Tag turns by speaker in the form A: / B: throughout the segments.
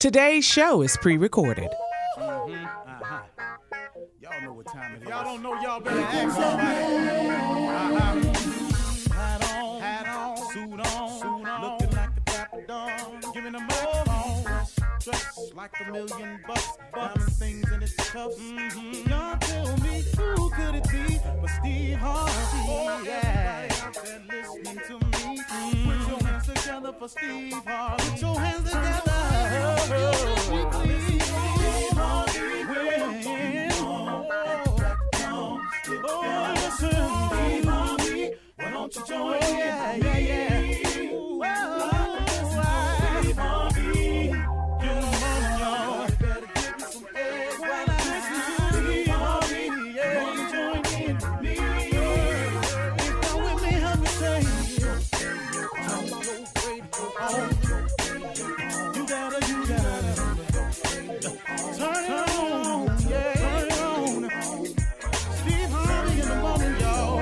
A: Today's show is pre-recorded.
B: Y'all know what time it is. Y'all don't know, y'all better ask somebody. Hat on, suit on, looking like a dapper dog, giving them microphone, dressed like $1,000,000, diamond things in its cuffs. Y'all tell me who could it be but Steve Harvey? Everybody out there listening to me, put your hands together for Steve Harvey. Put your hands together. Why don't you join me? Ooh, Steve Harvey. Good morning, y'all. Better give me some eggs while I listen to Steve Harvey. Why don't you join in with me? If you're with me, help me say, turn your radio on. You gotta turn it on. Yeah, turn it on. Steve Harvey in the morning, y'all.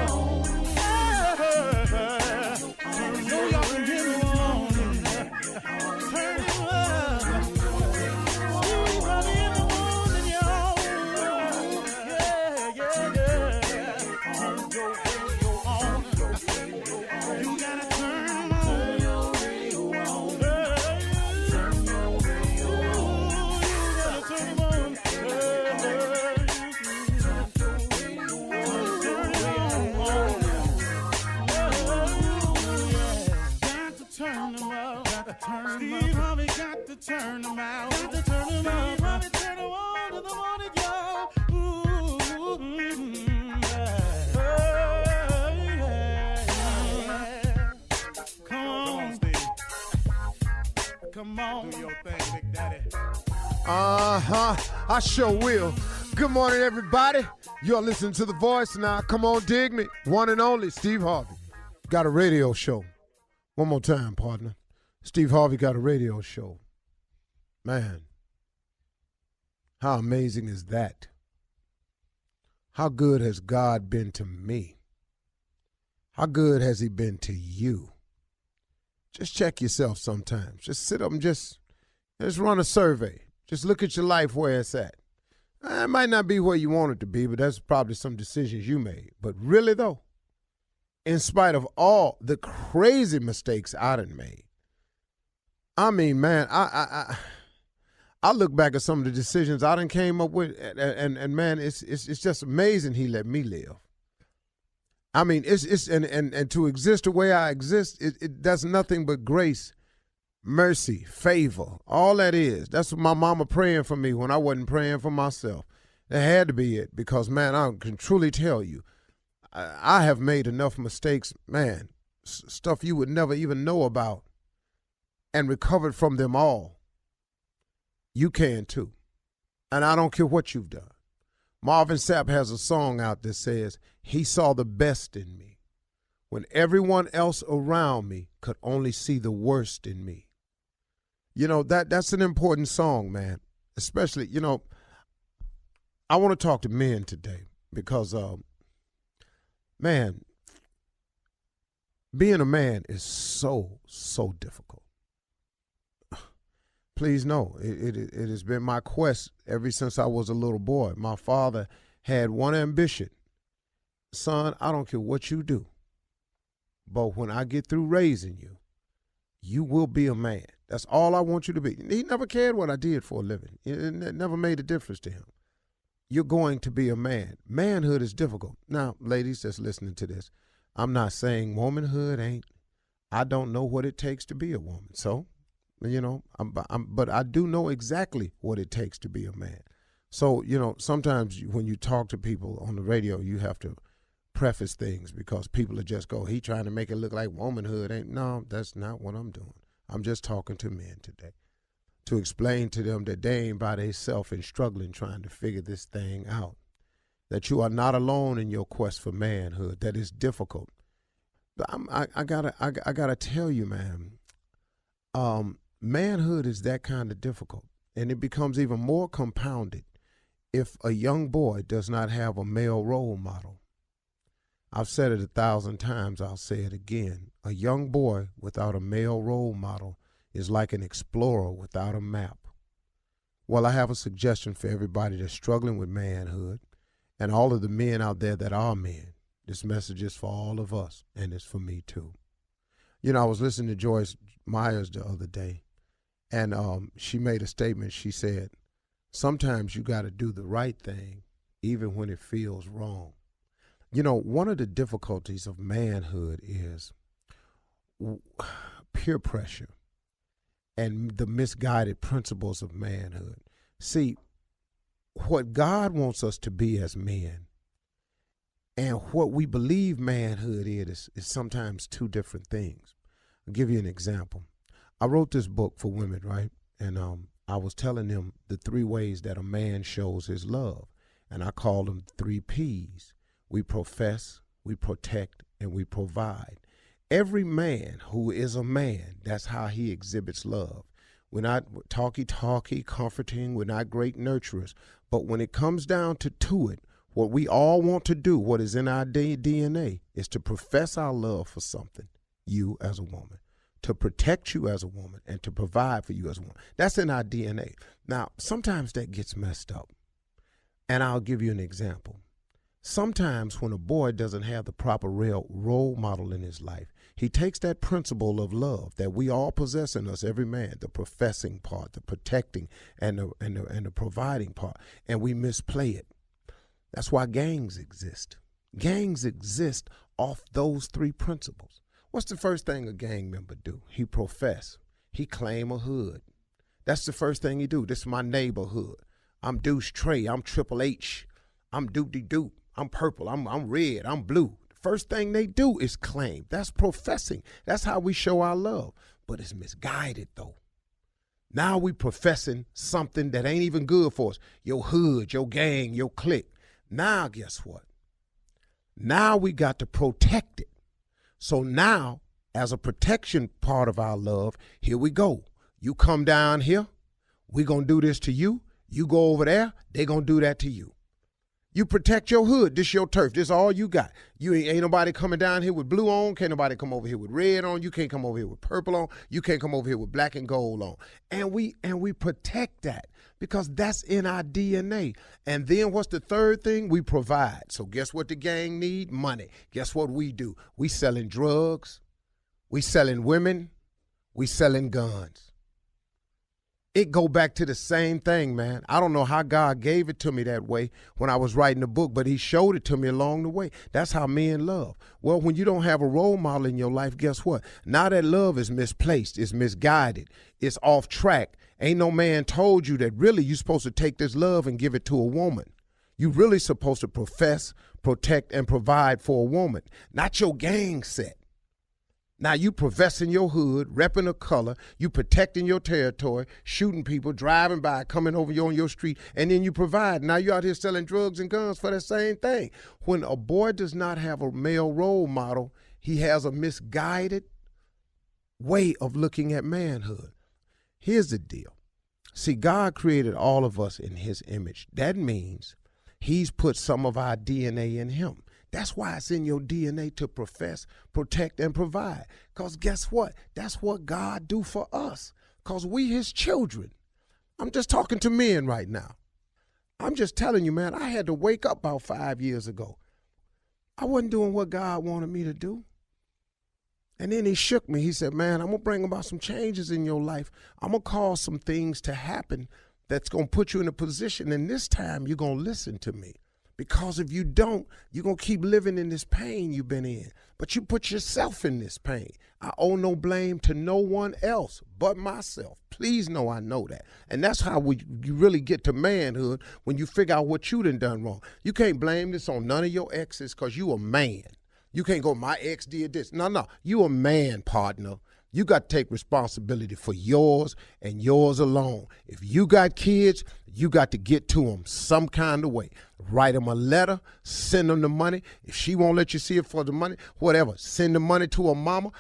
B: Steve Harvey got to turn them out. Got to turn them out. Harvey turn them on to the morning, y'all. Come on, Steve. Come on. Do your thing, Big Daddy.
C: I sure will. Good morning, everybody. You're listening to The Voice now. Come on, dig me. One and only Steve Harvey. Got a radio show. One more time, partner. Steve Harvey got a radio show. Man, how amazing is that? How good has God been to me? How good has he been to you? Just check yourself sometimes. Just sit up and just run a survey. Just look at your life where it's at. It might not be where you want it to be, but that's probably some decisions you made. But really, though, in spite of all the crazy mistakes I done made, I mean, man, I look back at some of the decisions I done came up with, and man, it's just amazing he let me live. I mean, and to exist the way I exist, it does nothing but grace, mercy, favor. All that is. That's what my mama praying for me when I wasn't praying for myself. That had to be it, because man, I can truly tell you, I have made enough mistakes, man, stuff you would never even know about, and recovered from them all. You can too. And I don't care what you've done. Marvin Sapp has a song out that says, he saw the best in me when everyone else around me could only see the worst in me. You know, that's an important song, man. Especially, you know, I want to talk to men today because, man, being a man is so difficult. Please know, it has been my quest ever since I was a little boy. My father had one ambition. Son, I don't care what you do, but when I get through raising you, you will be a man. That's all I want you to be. He never cared what I did for a living. It never made a difference to him. You're going to be a man. Manhood is difficult. Now, ladies that's listening to this, I'm not saying womanhood ain't. I don't know what it takes to be a woman. So, you know, but I do know exactly what it takes to be a man. So, you know, sometimes when you talk to people on the radio, you have to preface things because people are just go, he trying to make it look like womanhood ain't. No, that's not what I'm doing. I'm just talking to men today to explain to them that they ain't by themselves and struggling trying to figure this thing out, that you are not alone in your quest for manhood, that is difficult. But I gotta tell you, man, manhood is that kind of difficult, and it becomes even more compounded if a young boy does not have a male role model. I've said it 1,000 times, I'll say it again. A young boy without a male role model is like an explorer without a map. Well, I have a suggestion for everybody that's struggling with manhood and all of the men out there that are men. This message is for all of us, and it's for me too. You know, I was listening to Joyce Myers the other day, and she made a statement. She said, sometimes you got to do the right thing even when it feels wrong. You know, one of the difficulties of manhood is peer pressure and the misguided principles of manhood. See, what God wants us to be as men and what we believe manhood is sometimes two different things. I'll give you an example. I wrote this book for women, right? And I was telling them the 3 ways that a man shows his love. And I call them 3 Ps. We profess, we protect, and we provide. Every man who is a man, that's how he exhibits love. We're not talky, comforting. We're not great nurturers. But when it comes down to it, what we all want to do, what is in our DNA, is to profess our love for something, you as a woman, to protect you as a woman, and to provide for you as a woman. That's in our DNA. Now, sometimes that gets messed up. And I'll give you an example. Sometimes when a boy doesn't have the proper role model in his life, he takes that principle of love that we all possess in us, every man, the professing part, the protecting, and the providing part, and we misplay it. That's why gangs exist. Gangs exist off those 3 principles. What's the first thing a gang member do? He profess. He claim a hood. That's the first thing he do. This is my neighborhood. I'm Deuce Trey. I'm Triple H. I'm Doop-de-Doop. I'm purple. I'm red. I'm blue. The first thing they do is claim. That's professing. That's how we show our love. But it's misguided, though. Now we professing something that ain't even good for us. Your hood, your gang, your clique. Now, guess what? Now we got to protect it. So now, as a protection part of our love, here we go. You come down here, we gonna do this to you. You go over there, they gonna do that to you. You protect your hood. This your turf. This all you got. You ain't nobody coming down here with blue on. Can't nobody come over here with red on. You can't come over here with purple on. You can't come over here with black and gold on. And we protect that because that's in our DNA. And then what's the third thing? We provide. So guess what the gang need? Money. Guess what we do? We selling drugs. We selling women. We selling guns. It go back to the same thing, man. I don't know how God gave it to me that way when I was writing the book, but he showed it to me along the way. That's how men love. Well, when you don't have a role model in your life, guess what? Now that love is misplaced, it's misguided, it's off track. Ain't no man told you that really you're supposed to take this love and give it to a woman. You really supposed to profess, protect, and provide for a woman, not your gang set. Now you professing your hood, repping a color, you protecting your territory, shooting people, driving by, coming over you on your street, and then you provide. Now you out here selling drugs and guns for the same thing. When a boy does not have a male role model, he has a misguided way of looking at manhood. Here's the deal. See, God created all of us in his image. That means he's put some of our DNA in him. That's why it's in your DNA to profess, protect, and provide. Because guess what? That's what God do for us. Because we his children. I'm just talking to men right now. I'm just telling you, man, I had to wake up about 5 years ago. I wasn't doing what God wanted me to do. And then he shook me. He said, man, I'm going to bring about some changes in your life. I'm going to cause some things to happen that's going to put you in a position. And this time you're going to listen to me. Because if you don't, you're going to keep living in this pain you've been in. But you put yourself in this pain. I owe no blame to no one else but myself. Please know I know that. And that's how you really get to manhood, when you figure out what you done wrong. You can't blame this on none of your exes because you a man. You can't go, my ex did this. No. You a man, partner. You got to take responsibility for yours and yours alone. If you got kids, you got to get to them some kind of way. Write them a letter, send them the money. If she won't let you see it for the money, whatever, send the money to her mama.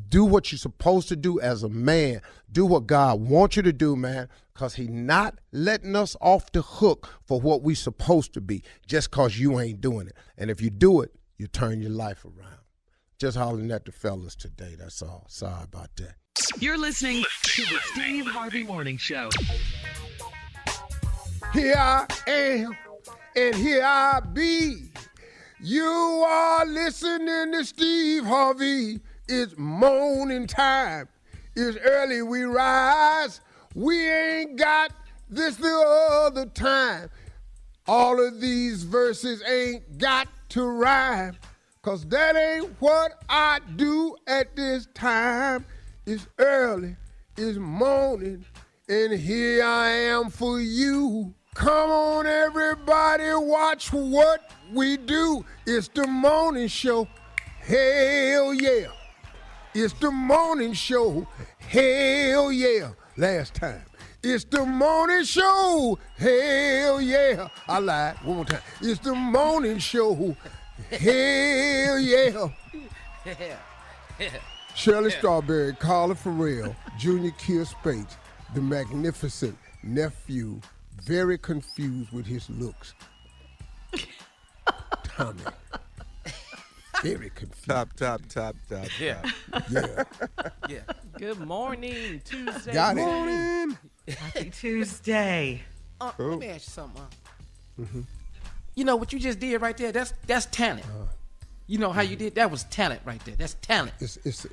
C: Do what you're supposed to do as a man. Do what God wants you to do, man, because he not letting us off the hook for what we supposed to be just because you ain't doing it. And if you do it, you turn your life around. Just hollering at the fellas today, that's all. Sorry about that.
D: You're listening to the Steve Harvey Morning Show.
C: Here I am, and here I be. You are listening to Steve Harvey. It's morning time. It's early we rise. We ain't got this the other time. All of these verses ain't got to rhyme, 'cause that ain't what I do at this time. It's early, it's morning, and here I am for you. Come on, everybody, watch what we do. It's the morning show. Hell yeah. It's the morning show. Hell yeah. Last time. It's the morning show. Hell yeah. I lied. One more time. It's the morning show. Hell yeah. Shirley Strawberry, Carla Farrell, Junior Kier Spates, the magnificent nephew, very confused with his looks. Tommy. Very confused.
D: Top.
A: Yeah.
C: Yeah.
A: Yeah. Good morning, Tuesday.
C: Got it.
A: morning.
E: Happy Tuesday.
A: Let me ask you something. You know what you just did right there? That's talent. You know how you did? That was talent right there. That's talent.
C: It's a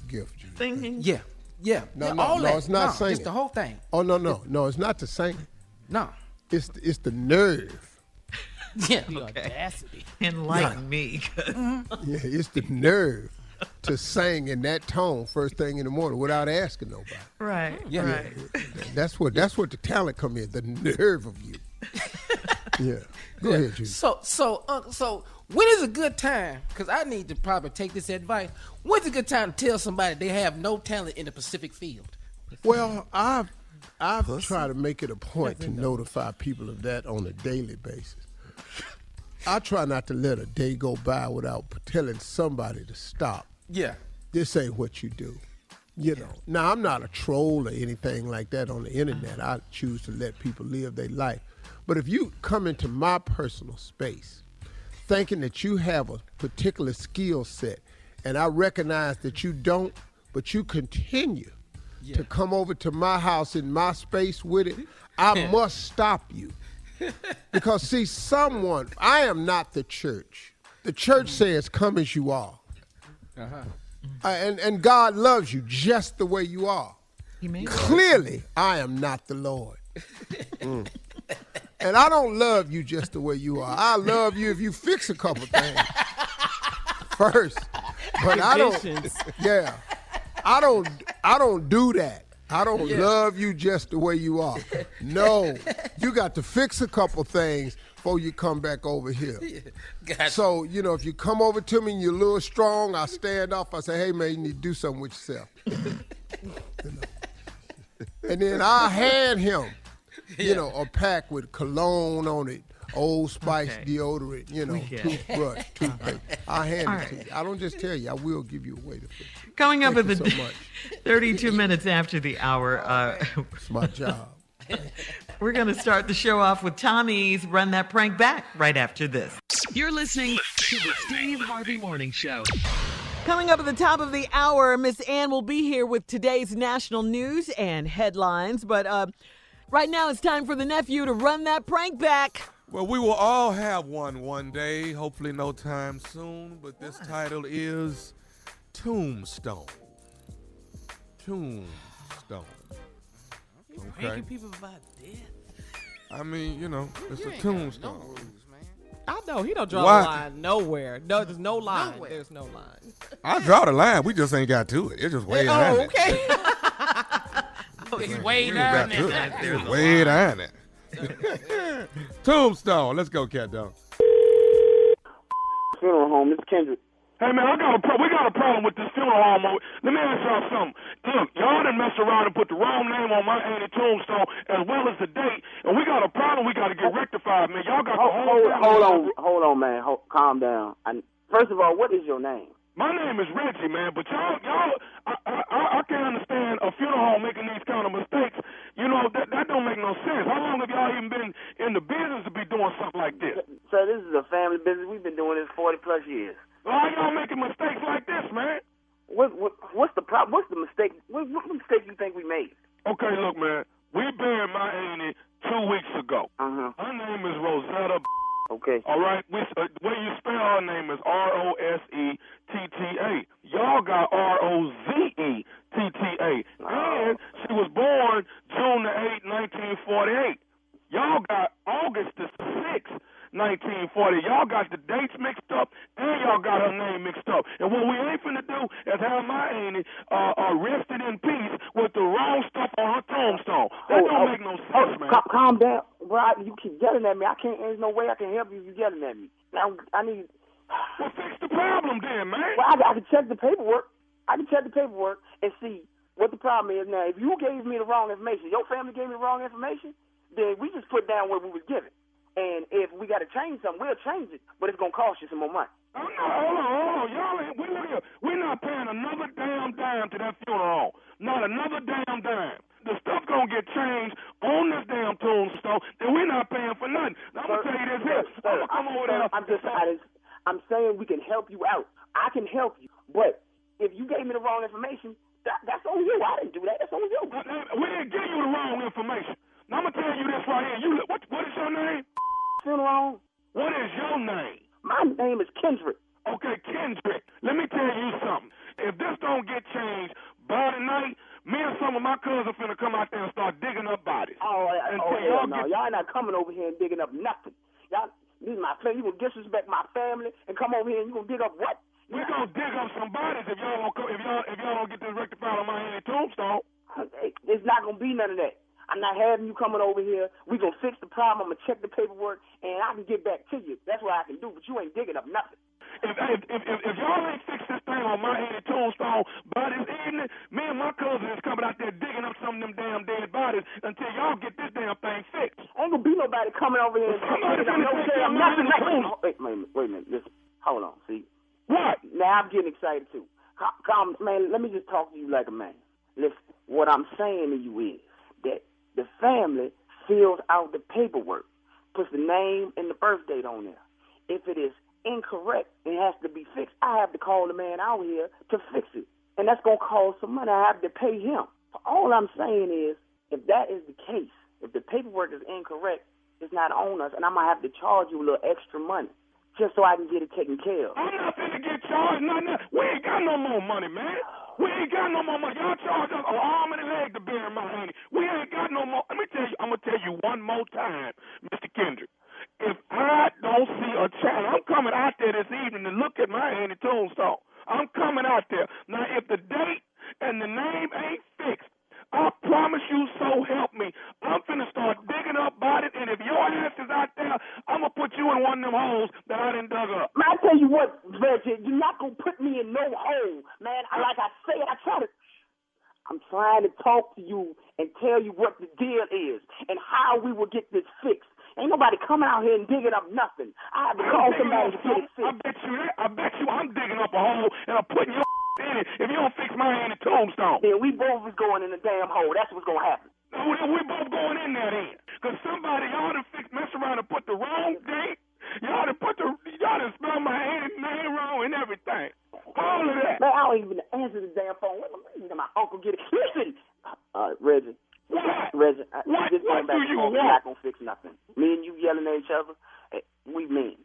C: gift, Judy.
E: Singing.
A: Yeah.
C: No, it's not singing.
A: It's the whole thing.
C: Oh, no, it's not the singing.
A: No.
C: It's the nerve.
A: Yeah. The audacity.
E: Enlighten me.
C: Yeah, it's the nerve to sing in that tone first thing in the morning without asking nobody.
E: Right.
A: Yeah.
E: Right.
C: That's what the talent come in, the nerve of you. Yeah. Go ahead, Judy.
A: So when is a good time? Because I need to probably take this advice. When's a good time to tell somebody they have no talent in the Pacific field?
C: Well, I've tried to make it a point to notify people of that on a daily basis. I try not to let a day go by without telling somebody to stop.
A: Yeah.
C: This ain't what you do. You know. Now, I'm not a troll or anything like that on the internet. I choose to let people live their life. But if you come into my personal space thinking that you have a particular skill set, and I recognize that you don't, but you continue to come over to my house in my space with it, I must stop you. Because, see, I am not the church. The church says, come as you are. And God loves you just the way you are. Clearly, I am not the Lord. And I don't love you just the way you are. I love you if you fix a couple things first. But I don't. Yeah. I don't do that. I don't love you just the way you are. No. You got to fix a couple things before you come back over here.
A: Gotcha.
C: So, if you come over to me and you're a little strong, I stand off. I say, hey, man, you need to do something with yourself. And then I hand him, a pack with cologne on it, Old Spice deodorant, toothbrush, toothpaste. I hand it to you. I don't just tell you. I will give you a way to fix it.
E: Coming up
C: Thank
E: at
C: you
E: the
C: so much.
E: 32 minutes after the hour,
C: It's my job.
E: we're going to start the show off with Tommy's Run That Prank Back right after this.
F: You're listening to the Steve Harvey Morning Show.
G: Coming up at the top of the hour, Miss Ann will be here with today's national news and headlines. But right now it's time for the nephew to run that prank back.
D: Well, we will all have one day, hopefully no time soon, but this title is Tombstone. Tombstone. Okay.
A: Pranking people about death.
D: I mean, it's
A: You
D: a
A: ain't got
D: tombstone.
A: no rules, man.
H: I know he don't draw
D: Why?
H: a line nowhere. No, there's no line.
A: Nowhere.
H: There's no line.
D: I draw the line. We just ain't got to it. It's just way down it.
H: Okay.
A: It's way
D: We ain't got
A: down
D: to
A: there.
D: it. It's way down it. Tombstone. Let's go, Cat Dog.
I: Funeral home. It's Kendrick.
J: Hey, man, we got a problem with this funeral home. Let me ask y'all something. Look, y'all done messed around and put the wrong name on my auntie tombstone as well as the date, and we got a problem we got to get rectified, man. Y'all got the whole
I: Hold on, man. Calm down. First of all, what is your name?
J: My name is Reggie, man, but y'all, I can't understand a funeral home making these kind of mistakes. That don't make no sense. How long have y'all even been in the business to be doing something like this?
I: Sir, this is a family business. We've been doing this 40+ years.
J: Why y'all making mistakes like this, man?
I: What's the mistake? What mistake you think we made?
J: Okay, look, man, we buried my auntie 2 2 weeks ago. Her name is Rosetta.
I: Okay.
J: All right. The way you spell her name is Rosettata. Y'all got Rozetta. And she was born June the 8th, 1948. Y'all got August the 6th, 1940. Y'all got the dates mixed up, and y'all got her name mixed up. And what we ain't finna do is have my auntie rested in peace with the wrong stuff on her tombstone. That don't make no sense, man.
I: Calm down. Bro, you keep yelling at me. There's no way I can help you if you're yelling at me. Now, I need...
J: Well, fix the problem then, man.
I: Well, I can check the paperwork. and see what the problem is. Now, if you gave me the wrong information, your family gave me the wrong information, then we just put down what we was given. And if we got to change something, we'll change it, but it's going to cost you some more money.
J: Oh, no, hold on. Y'all ain't, we're not paying another damn dime to that funeral home. Not another damn dime. The stuff going to get changed on this damn tombstone, and we're not paying for nothing. Now, I'm going to tell you this here. I'm going to come over there.
I: I'm saying we can help you out. I can help you, but if you gave me the wrong information, that's on you. I didn't do that. That's on you.
J: We didn't give you the wrong information. Now, I'm going to tell you this right here. What is your name?
I: Funeral.
J: What is your name?
I: My name is Kendrick.
J: Okay, Kendrick. Let me tell you something. If this don't get changed by tonight, me and some of my cousins finna come out there and start digging up bodies.
I: Y'all not coming over here and digging up nothing. Y'all, this is my family. You gonna disrespect my family and come over here and you gonna dig up what?
J: We gonna dig up some bodies if y'all don't get this rectified on my Annie tombstone.
I: It's not gonna be none of that. I'm not having you coming over here. We gonna fix the problem. I'm gonna check the paperwork, and I can get back to you. That's what I can do. But you ain't digging up nothing.
J: If y'all ain't fixed this thing on my Annie tombstone by this evening, me and my cousin is coming out there digging up some of them damn dead bodies until y'all get this damn thing fixed.
I: Ain't gonna be nobody coming over here and digging up no damn nothing. Wait a minute. Listen. Hold on. See.
J: What?
I: Now I'm getting excited too. Calm, man. Let me just talk to you like a man. Listen. What I'm saying to you is that the family fills out the paperwork, puts the name and the birth date on there. If it is incorrect and has to be fixed, I have to call the man out here to fix it. And that's going to cost some money. I have to pay him. All I'm saying is, if that is the case, if the paperwork is incorrect, it's not on us, and I'm going to have to charge you a little extra money just so I can get it taken care of.
J: I'm not going to get charged nothing. We ain't got no more money, man. We ain't got no more money. Y'all charge us an arm and a leg to bury my honey. We ain't got no more. Let me tell you, I'm going to tell you one more time, Mr. Kendrick. If I don't see a child, I'm coming out there this evening to look at my Annie tombstone. I'm coming out there. Now, if the date and the name ain't fixed, I promise you, so help me, I'm finna start digging up bodies, and if your ass is out there, I'm gonna put you in one of them holes that I done dug up.
I: Man, I tell you what, Reggie, you're not gonna put me in no hole, man. Like I say, I'm trying to talk to you and tell you what the deal is and how we will get this fixed. Ain't nobody coming out here and digging up nothing. I have to call somebody to get it fixed.
J: I bet you I'm digging up a hole and I'm putting your in it if you don't fix my Annie tombstone.
I: Then we both is going in the damn hole. That's what's going to happen.
J: No, we both going in there then. Because somebody, y'all done mess around and put the wrong date. Y'all done spelled my Annie name wrong and everything. All of that.
I: Man, I don't even answer the damn phone. Let my uncle get it. Listen, Reggie.
J: What?
I: Reggie,
J: what do you want?
I: We're not going to fix nothing. Me and you yelling at each other, we mean.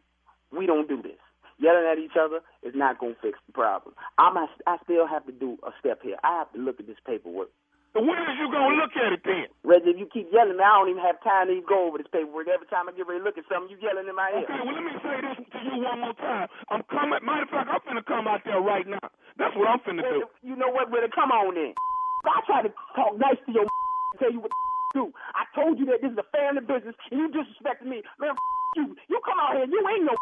I: We don't do this. Yelling at each other is not going to fix the problem. I still have to do a step here. I have to look at this paperwork.
J: So when is you going to look at it then?
I: Reggie, if you keep yelling, I don't even have time to even go over this paperwork. Every time I get ready to look at something, you yelling in my ear.
J: Okay, well, let me say this to you one more time. I'm coming. Matter of fact, I'm finna come out there right now. That's what I'm finna do.
I: You know what? Well, come on then. I try to talk nice to your tell you what to do. I told you that this is a family business, and you disrespected me. Man, you. You come out here, you ain't no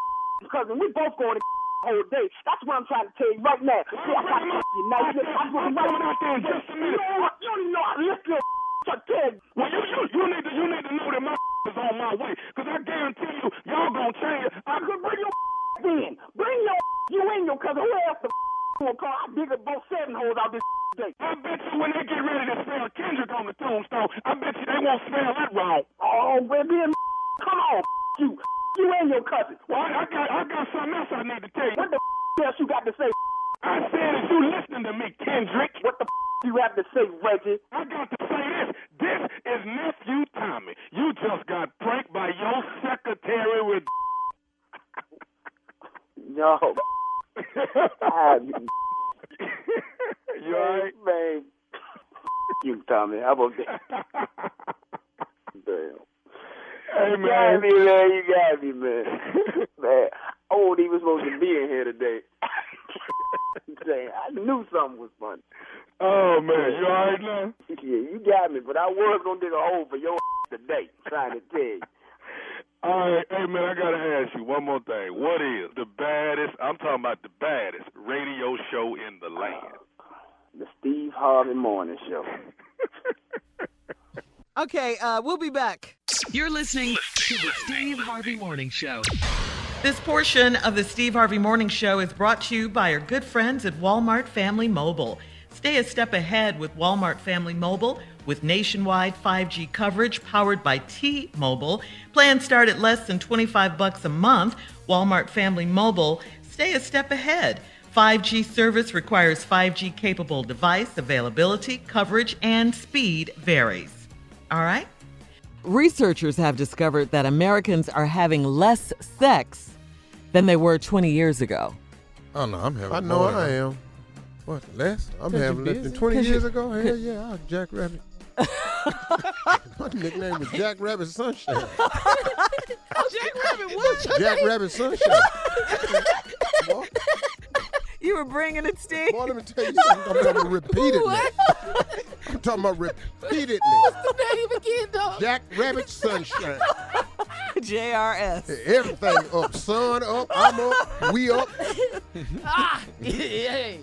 I: cousin. We both going to whole day. That's what I'm trying to tell you right now. I'm coming out there in just a minute. You don't even know how to lift your head.
J: Well, you need to know that my is on my way, because I guarantee you, y'all gonna change it.
I: I could bring your in. Bring your you ain't your cousin. Who else the gonna call? I dig up both 7 holes out this day.
J: I bet you when they get ready to spell Kendrick on the tombstone, I bet you they won't spell that wrong.
I: Oh, baby, come on, you. You ain't your cousin.
J: Well, I got something else I need to tell you.
I: What the else you got to say?
J: I said, is you listening to me, Kendrick?
I: What the you have to say, Reggie?
J: I got to say this. This is Nephew Tommy. You just got pranked by your secretary with...
I: Yo.
J: You all right?
I: Man. You, Tommy. How about that? Damn.
J: Hey, man.
I: You got me, man. Man, I wasn't even supposed to be in here today. Damn, I knew something was funny.
J: Oh, man. You all right now?
I: Yeah, you got me, but I was going to dig a hole for your today, trying to tell you.
J: All right, hey, man, I got to ask you one more thing. What is the baddest, I'm talking about the baddest radio show in the land?
I: The Steve Harvey Morning Show.
G: Okay, we'll be back.
F: You're listening to the Steve Harvey Morning Show.
E: This portion of the Steve Harvey Morning Show is brought to you by our good friends at Walmart Family Mobile. Stay a step ahead with Walmart Family Mobile with nationwide 5G coverage powered by T-Mobile. Plans start at less than $25 a month. Walmart Family Mobile, stay a step ahead. 5G service requires 5G capable device. Availability, coverage, and speed varies. All right?
G: Researchers have discovered that Americans are having less sex than they were 20 years ago.
D: Oh, no, I'm having
C: I know
D: more
C: I
D: than-
C: am.
D: What, less?
C: I'm having less than 20 years ago. Hell yeah, I was Jack Rabbit. My nickname was Jack Rabbit Sunshine.
G: Jack Rabbit what?
C: Jack Rabbit Sunshine. Boy,
G: You were bringing it, Steve?
C: boy, let me tell you something. I'm talking about repeatedly. I'm talking about repeatedly.
A: What's the name again, dog?
C: Jack Rabbit Sunshine.
G: JRS.
C: Everything up. Sun up. I'm up. We up.
A: Yeah.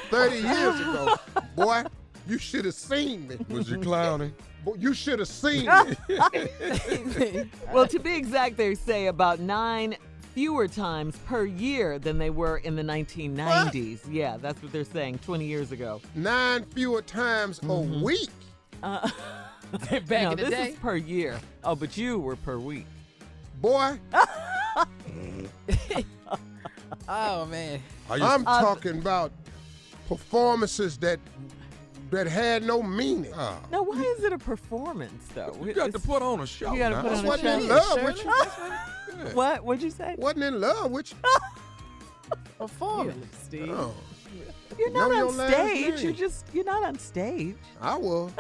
C: 30 years ago, boy, you should have seen me.
D: Was you clowning?
C: Boy, you should have seen me.
G: Well, to be exact, they say about 9 fewer times per year than they were in the 1990s. Yeah, that's what they're saying 20 years ago.
C: 9 fewer times a week.
A: Back
G: No,
A: in the
G: this
A: day.
G: is per year. Oh, but you were per week.
C: Boy,
A: Oh, man.
C: I'm talking about performances that had no meaning.
G: Now, why is it a performance, though?
D: You got to put on a show.
G: You got to
D: now.
G: put on a
C: Wasn't in
G: show.
C: love with you.
G: What? What'd you say?
C: Wasn't in love with you.
A: Performance.
H: Steve.
C: Oh,
G: You're not
C: Know your
G: on
C: last
G: stage.
C: name.
G: You're not on stage.
C: I was.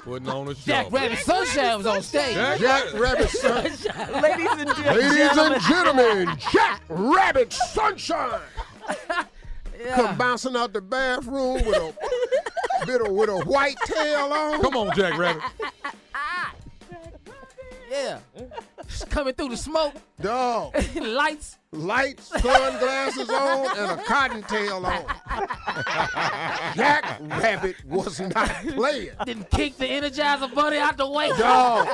D: Putting on a show.
A: Jack Rabbit Sunshine was on stage.
C: Jack Rabbit Sunshine.
G: Ladies and
C: Ladies and gentlemen, Jack Rabbit Sunshine. Come bouncing out the bathroom with a with a white tail on.
D: Come on, Jack Rabbit.
A: Yeah. Just coming through the smoke.
C: Dog.
A: Lights.
C: Lights, sunglasses on, and a cottontail on. Jack Rabbit was not playing.
A: Didn't kick the Energizer Bunny out the way.
C: Dog.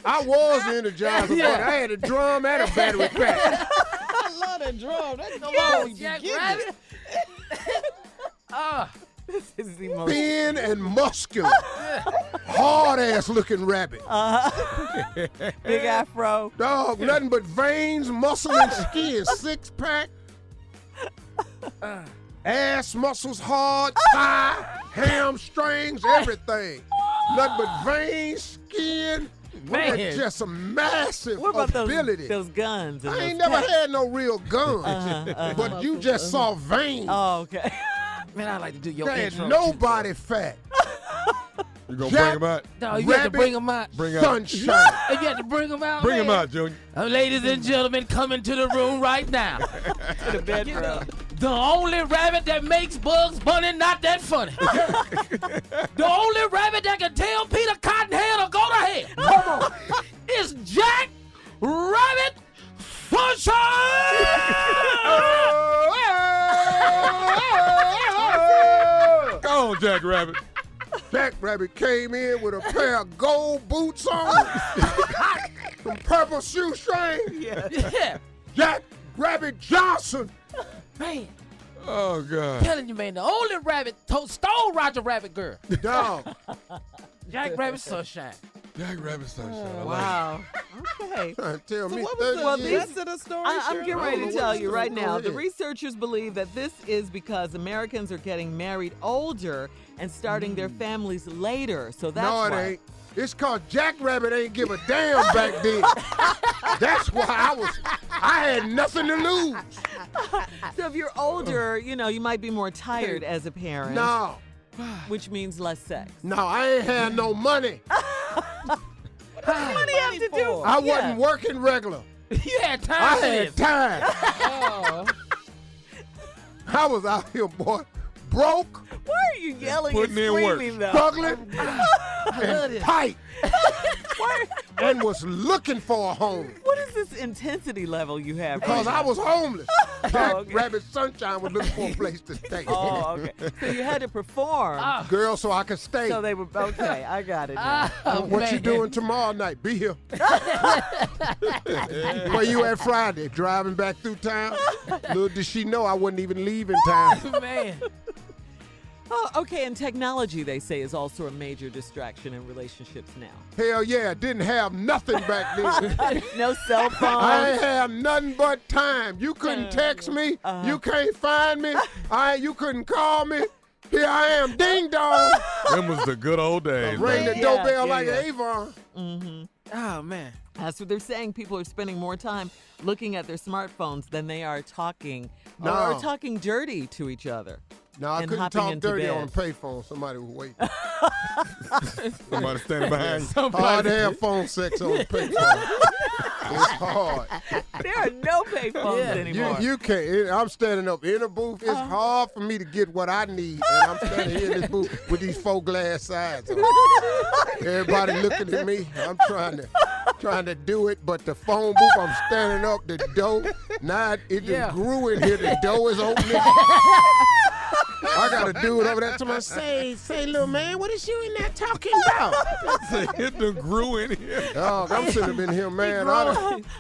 C: I was the Energizer Bunny. I had a drum and a battery pack.
H: I love that drum. That's
A: Come on, Jack Rabbit.
G: This is the most.
C: Thin and muscular. Hard-ass looking rabbit.
G: Big afro.
C: Dog, nothing but veins, muscle, and skin. 6-pack. Ass muscles hard, thigh, hamstrings, everything. Nothing but veins, skin.
A: Man.
C: Boy, just a massive
G: What about
C: ability.
G: those guns? And
C: I ain't
G: those
C: never
G: packs?
C: had no real guns, but you just saw veins.
G: Oh, okay.
A: Man, I like to do your
C: There ain't
A: intro.
C: nobody fat.
D: You gonna
C: Jack
D: bring him out?
A: No, you have to
C: Rabbit
A: bring them out.
D: Bring out.
C: Sunshine.
A: You have to bring them out.
D: Bring him
A: man.
D: out, Junior.
A: Ladies and gentlemen, coming to the room right now.
G: To the bedroom.
A: The only rabbit that makes Bugs Bunny not that funny. The only rabbit that can tell Peter Cottonhead to go to hell. Come on. It's Jack Rabbit Sunshine.
D: Go on, Jack Rabbit.
C: Jack Rabbit came in with a pair of gold boots on, some purple shoestring.
A: Yeah.
C: Jack Rabbit Johnson.
A: Man,
D: Oh, God.
A: telling you, man, the only rabbit stole Roger Rabbit girl.
C: Dog.
A: Jack Rabbit Sunshine.
D: Jackrabbit Sunshine.
G: Wow. Okay.
C: Tell me
H: What
C: 30
H: was the
C: years.
H: rest of the story?
G: I'm getting ready to tell you right
C: Go
G: now. The
C: ahead.
G: researchers believe that this is because Americans are getting married older and starting their families later. So that's
C: No, it
G: why.
C: ain't. It's cause Jackrabbit ain't give a damn back then. That's why I had nothing to lose.
G: So if you're older, you might be more tired as a parent.
C: No,
G: Which means less sex.
C: no, I ain't had no money.
G: What do you have to do?
C: I wasn't working regular.
A: You had time.
C: I
A: for
C: had
A: this.
C: time.
H: Oh.
C: I was out here, boy, broke,
G: Why are you yelling and
D: Putting in work.
G: screaming, though?
C: struggling, and tight, and was looking for a home.
G: What is this intensity level you have?
C: Because I was homeless. Jack
G: okay.
C: Rabbit Sunshine was looking for a place to stay.
G: Oh, okay. So you had to perform.
C: Girl, so I could stay.
G: So they were okay. I got it now.
C: What you doing tomorrow night? Be here. Where you at Friday? Driving back through town? Little did she know I wasn't even leaving town.
A: Man.
G: Oh, okay, and technology, they say, is also a major distraction in relationships now.
C: Hell yeah, didn't have nothing back then.
G: No cell phone.
C: I ain't have nothing but time. You couldn't text me. You can't find me. You couldn't call me. Here I am, ding dong.
D: Them was the good old days.
C: Ring the
G: Yeah,
C: doorbell
G: yeah,
C: like
G: yeah.
C: Avon.
A: Oh, man.
G: That's what they're saying. People are spending more time looking at their smartphones than they are talking
C: No.
G: or talking dirty to each other.
C: No, I
G: And
C: couldn't
G: hopping
C: talk
G: into
C: dirty
G: bed.
C: on the payphone. Somebody was waiting.
D: Somebody standing behind you.
C: Hard to have phone sex on the payphone. It's hard.
G: There are no payphones anymore.
C: You can't. I'm standing up in a booth. It's hard for me to get what I need, and I'm standing here in this booth with these 4 glass sides on. Everybody looking at me. I'm trying to do it, but the phone booth, I'm standing up. The door, now it just grew in here. The door is opening. I gotta do it over there to my say, little man, what is you in there talking about?
D: It done grew in here.
C: Dog, I'm sitting up in here, man. I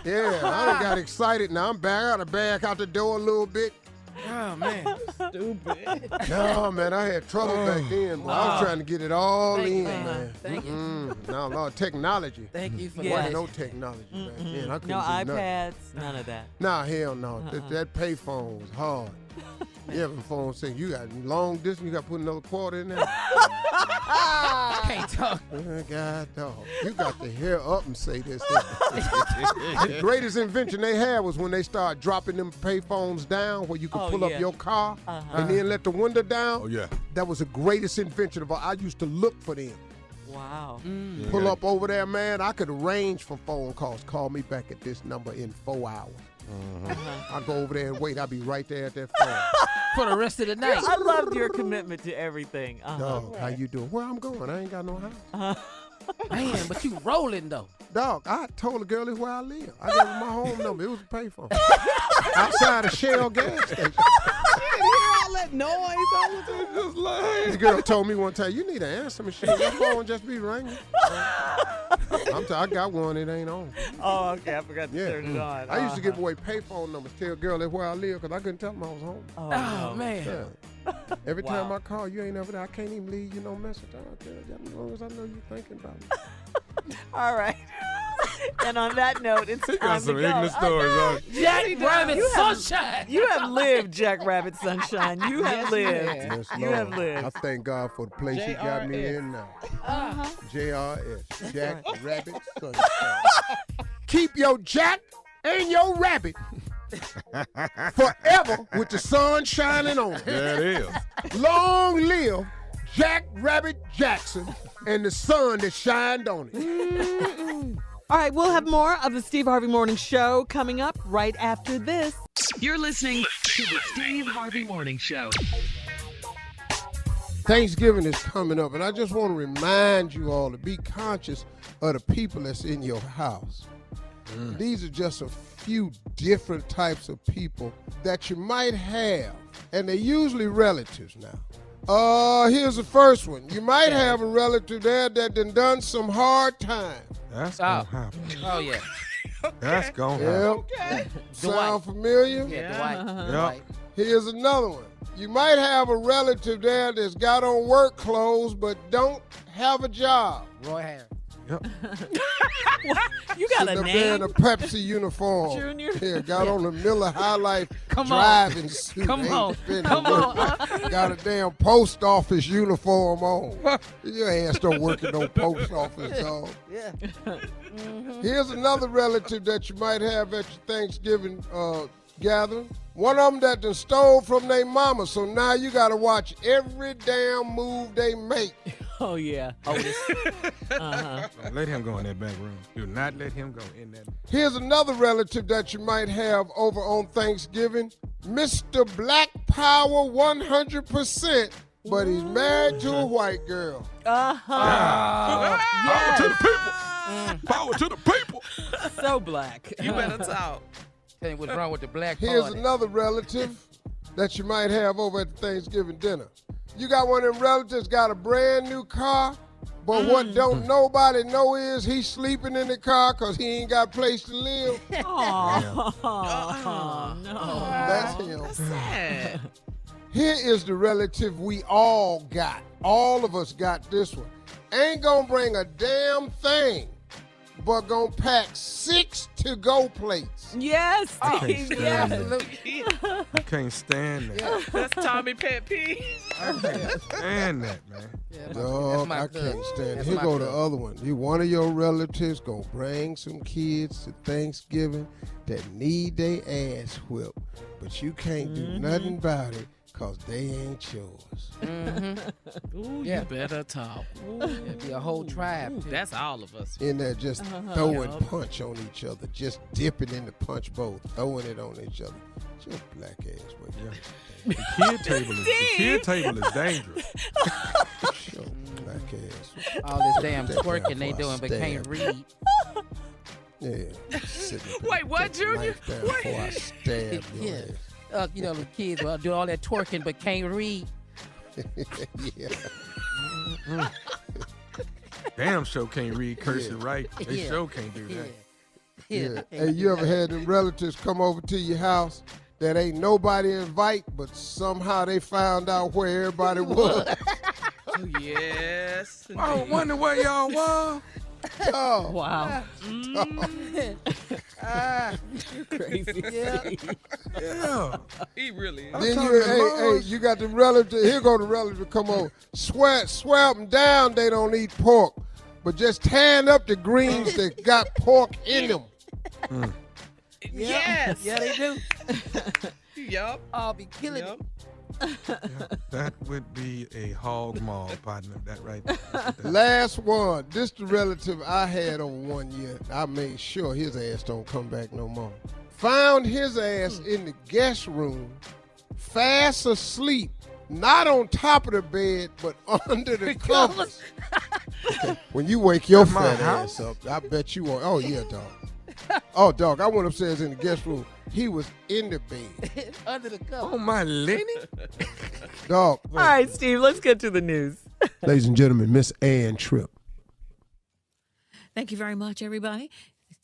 C: done got excited. Now I'm back. I gotta back out the door a little bit.
A: Oh, man.
H: Stupid.
C: No, man, I had trouble back then. Boy. I was trying to get it all
A: Thank you,
C: in,
A: man.
C: man.
A: Thank you.
C: No, Lord, technology.
A: Thank you for
C: There
G: Yeah.
C: wasn't
A: that.
C: no technology back then. I couldn't
G: No
C: do nothing.
G: iPads, none of that.
C: Nah, hell no. That payphone was hard. Yeah, the phone saying you got long distance, you got to put another quarter in there.
A: Can't talk.
C: God, dog. You got to hair up and say this. The greatest invention they had was when they started dropping them payphones down where you could pull
G: yeah.
C: up your car and then let the window down.
D: Oh, yeah.
C: That was the greatest invention of all. I used to look for them.
G: Wow.
C: Pull up over there, man. I could arrange for phone calls. Call me back at this number in 4 hours. I go over there and wait. I'll be right there at that phone.
A: For the rest of the night.
G: I loved your commitment to everything.
C: Dog, how you doing? Where I'm going? I ain't got no house.
A: Man, but you rolling, though.
C: Dog, I told the girl it's where I live. I gave her my home number. It was a payphone. Outside a Shell gas station.
H: You didn't hear all that noise all the time.
D: Just like,
C: This girl told me one time, you need an answer machine. Your phone just be ringing. I got one, it ain't on.
G: Oh, okay. I forgot to
C: Yeah.
G: turn it on.
C: I used to give away payphone numbers. Tell a girl that's where I live because I couldn't tell them I was home.
G: Oh,
A: Oh,
G: no.
A: man.
C: Yeah. Every
G: Wow.
C: time I call, you ain't ever there. I can't even leave you no message. I don't care. As long as I know you thinking about me.
G: All right. And on that note, it's
D: he
G: time
D: got
G: to
D: some
G: go.
D: ignorant stories on it.
A: Jack Rabbit Sunshine.
G: You have lived, Jack Rabbit Sunshine. You have
H: Yes,
G: lived.
H: ma'am.
C: Yes,
G: You have
C: Lord.
G: lived.
C: I thank God for the place He got me
H: JRS.
C: in now.
G: Uh-huh.
C: JRS. Jack Rabbit Sunshine. Keep your Jack and your rabbit forever with the sun shining on it.
D: There it is.
C: Long live Jack Rabbit Jackson and the sun that shined on it.
G: All right, we'll have more of the Steve Harvey Morning Show coming up right after this.
F: You're listening to the Steve Harvey Morning Show.
C: Thanksgiving is coming up, and I just want to remind you all to be conscious of the people that's in your house. These are just a few different types of people that you might have, and they're usually relatives now. Here's the first one. You might have a relative there that done some hard time.
D: That's gonna happen.
A: Oh, yeah.
D: That's gonna happen.
C: Yep. Sound familiar?
A: Yeah, Dwight.
D: Yep.
A: Dwight.
C: Here's another one. You might have a relative there that's got on work clothes but don't have a job.
A: Roy Harris.
D: Yep.
G: You got
C: Sitting
G: a
C: up there in
G: name?
C: a Pepsi uniform.
G: Junior?
C: Yeah, got on the Miller High Life
A: Come on.
C: driving suit.
A: Come
C: Ain't
A: on.
C: finna
A: Come
C: work.
A: on.
C: Got a damn post office uniform on. Your ass don't work at no post office, dog.
H: Yeah.
C: Here's another relative that you might have at your Thanksgiving gathering. One of them that done stole from their mama, so now you got to watch every damn move they make.
G: Oh, yeah. Uh-huh.
D: Let him go in that back room. Do not let him go in that.
C: Here's another relative that you might have over on Thanksgiving. Mr. Black Power 100%, but he's married to a white girl.
G: Uh-huh.
D: Power to the people. Power to the people.
G: So black.
H: You better talk.
A: Tell you what's wrong with the black
C: Here's
A: party.
C: another relative that you might have over at the Thanksgiving dinner. You got one of them relatives got a brand new car, but what don't nobody know is he's sleeping in the car because he ain't got a place to live.
G: Oh, no.
C: That's him.
H: That's sad.
C: Here is the relative we all got. All of us got this one. Ain't gonna bring a damn thing, but gonna pack 6 to-go plates.
G: Yes, Steve,
D: stand
G: yes.
D: that. I can't stand that.
H: That's Tommy pet peeve.
D: I can't stand that, man.
C: Dog, I can't stand it. Here go the other one. You one of your relatives gonna bring some kids to Thanksgiving that need their ass whipped, but you can't do nothing about it because they ain't yours.
H: Ooh,
A: Yeah.
H: you better talk.
A: It'd be a whole tribe.
H: Ooh,
A: too.
H: that's all of us.
C: In there just throwing punch on each other, just dipping in the punch bowl, throwing it on each other. Just black ass, but yeah.
D: The kid table is dangerous.
C: Sure, black ass.
A: All this damn
C: That
A: twerking they
C: damn
A: doing, but
C: stab.
A: can't read.
C: Yeah. Sitting up there,
H: Wait, what,
C: take the
H: Junior?
C: knife down before I stab your
A: Yeah.
C: ass.
A: You know, the kids will do all that twerking, but can't read.
C: Yeah.
D: Damn show can't read cursive right. They
A: Yeah.
D: show can't do
A: Yeah.
D: that.
C: Yeah. Hey, you ever had them relatives come over to your house that ain't nobody invite, but somehow they found out where everybody was?
H: Oh, yes.
D: I was wondering where y'all was.
C: Oh,
G: Wow. Crazy.
A: Yeah.
D: Yeah.
H: He really is.
C: then
D: talking
C: you,
D: to
C: hey,
D: Lord.
C: you got the relative. Here go the relative come over. Swear them down. They don't eat pork, but just tearing up the greens that got pork in them.
H: Yes.
A: Yeah, they do.
H: Yup.
A: I'll be killing
H: Yup.
A: it.
D: That would be a hog maul, partner. That right.
C: Last one. This the relative I had on one year. I made sure his ass don't come back no more. Found his ass in the guest room, fast asleep, not on top of the bed, but under the covers. When you wake your
D: my
C: fat
D: house?
C: ass up, I bet you won't. Oh, yeah, dog. Oh, dog, I went upstairs in the guest room. He was in the bed.
A: Under the cover.
D: Oh, my Lenny.
C: Dog.
G: All right, Steve, let's get to the news.
C: Ladies and gentlemen, Miss Ann Tripp.
K: Thank you very much, everybody.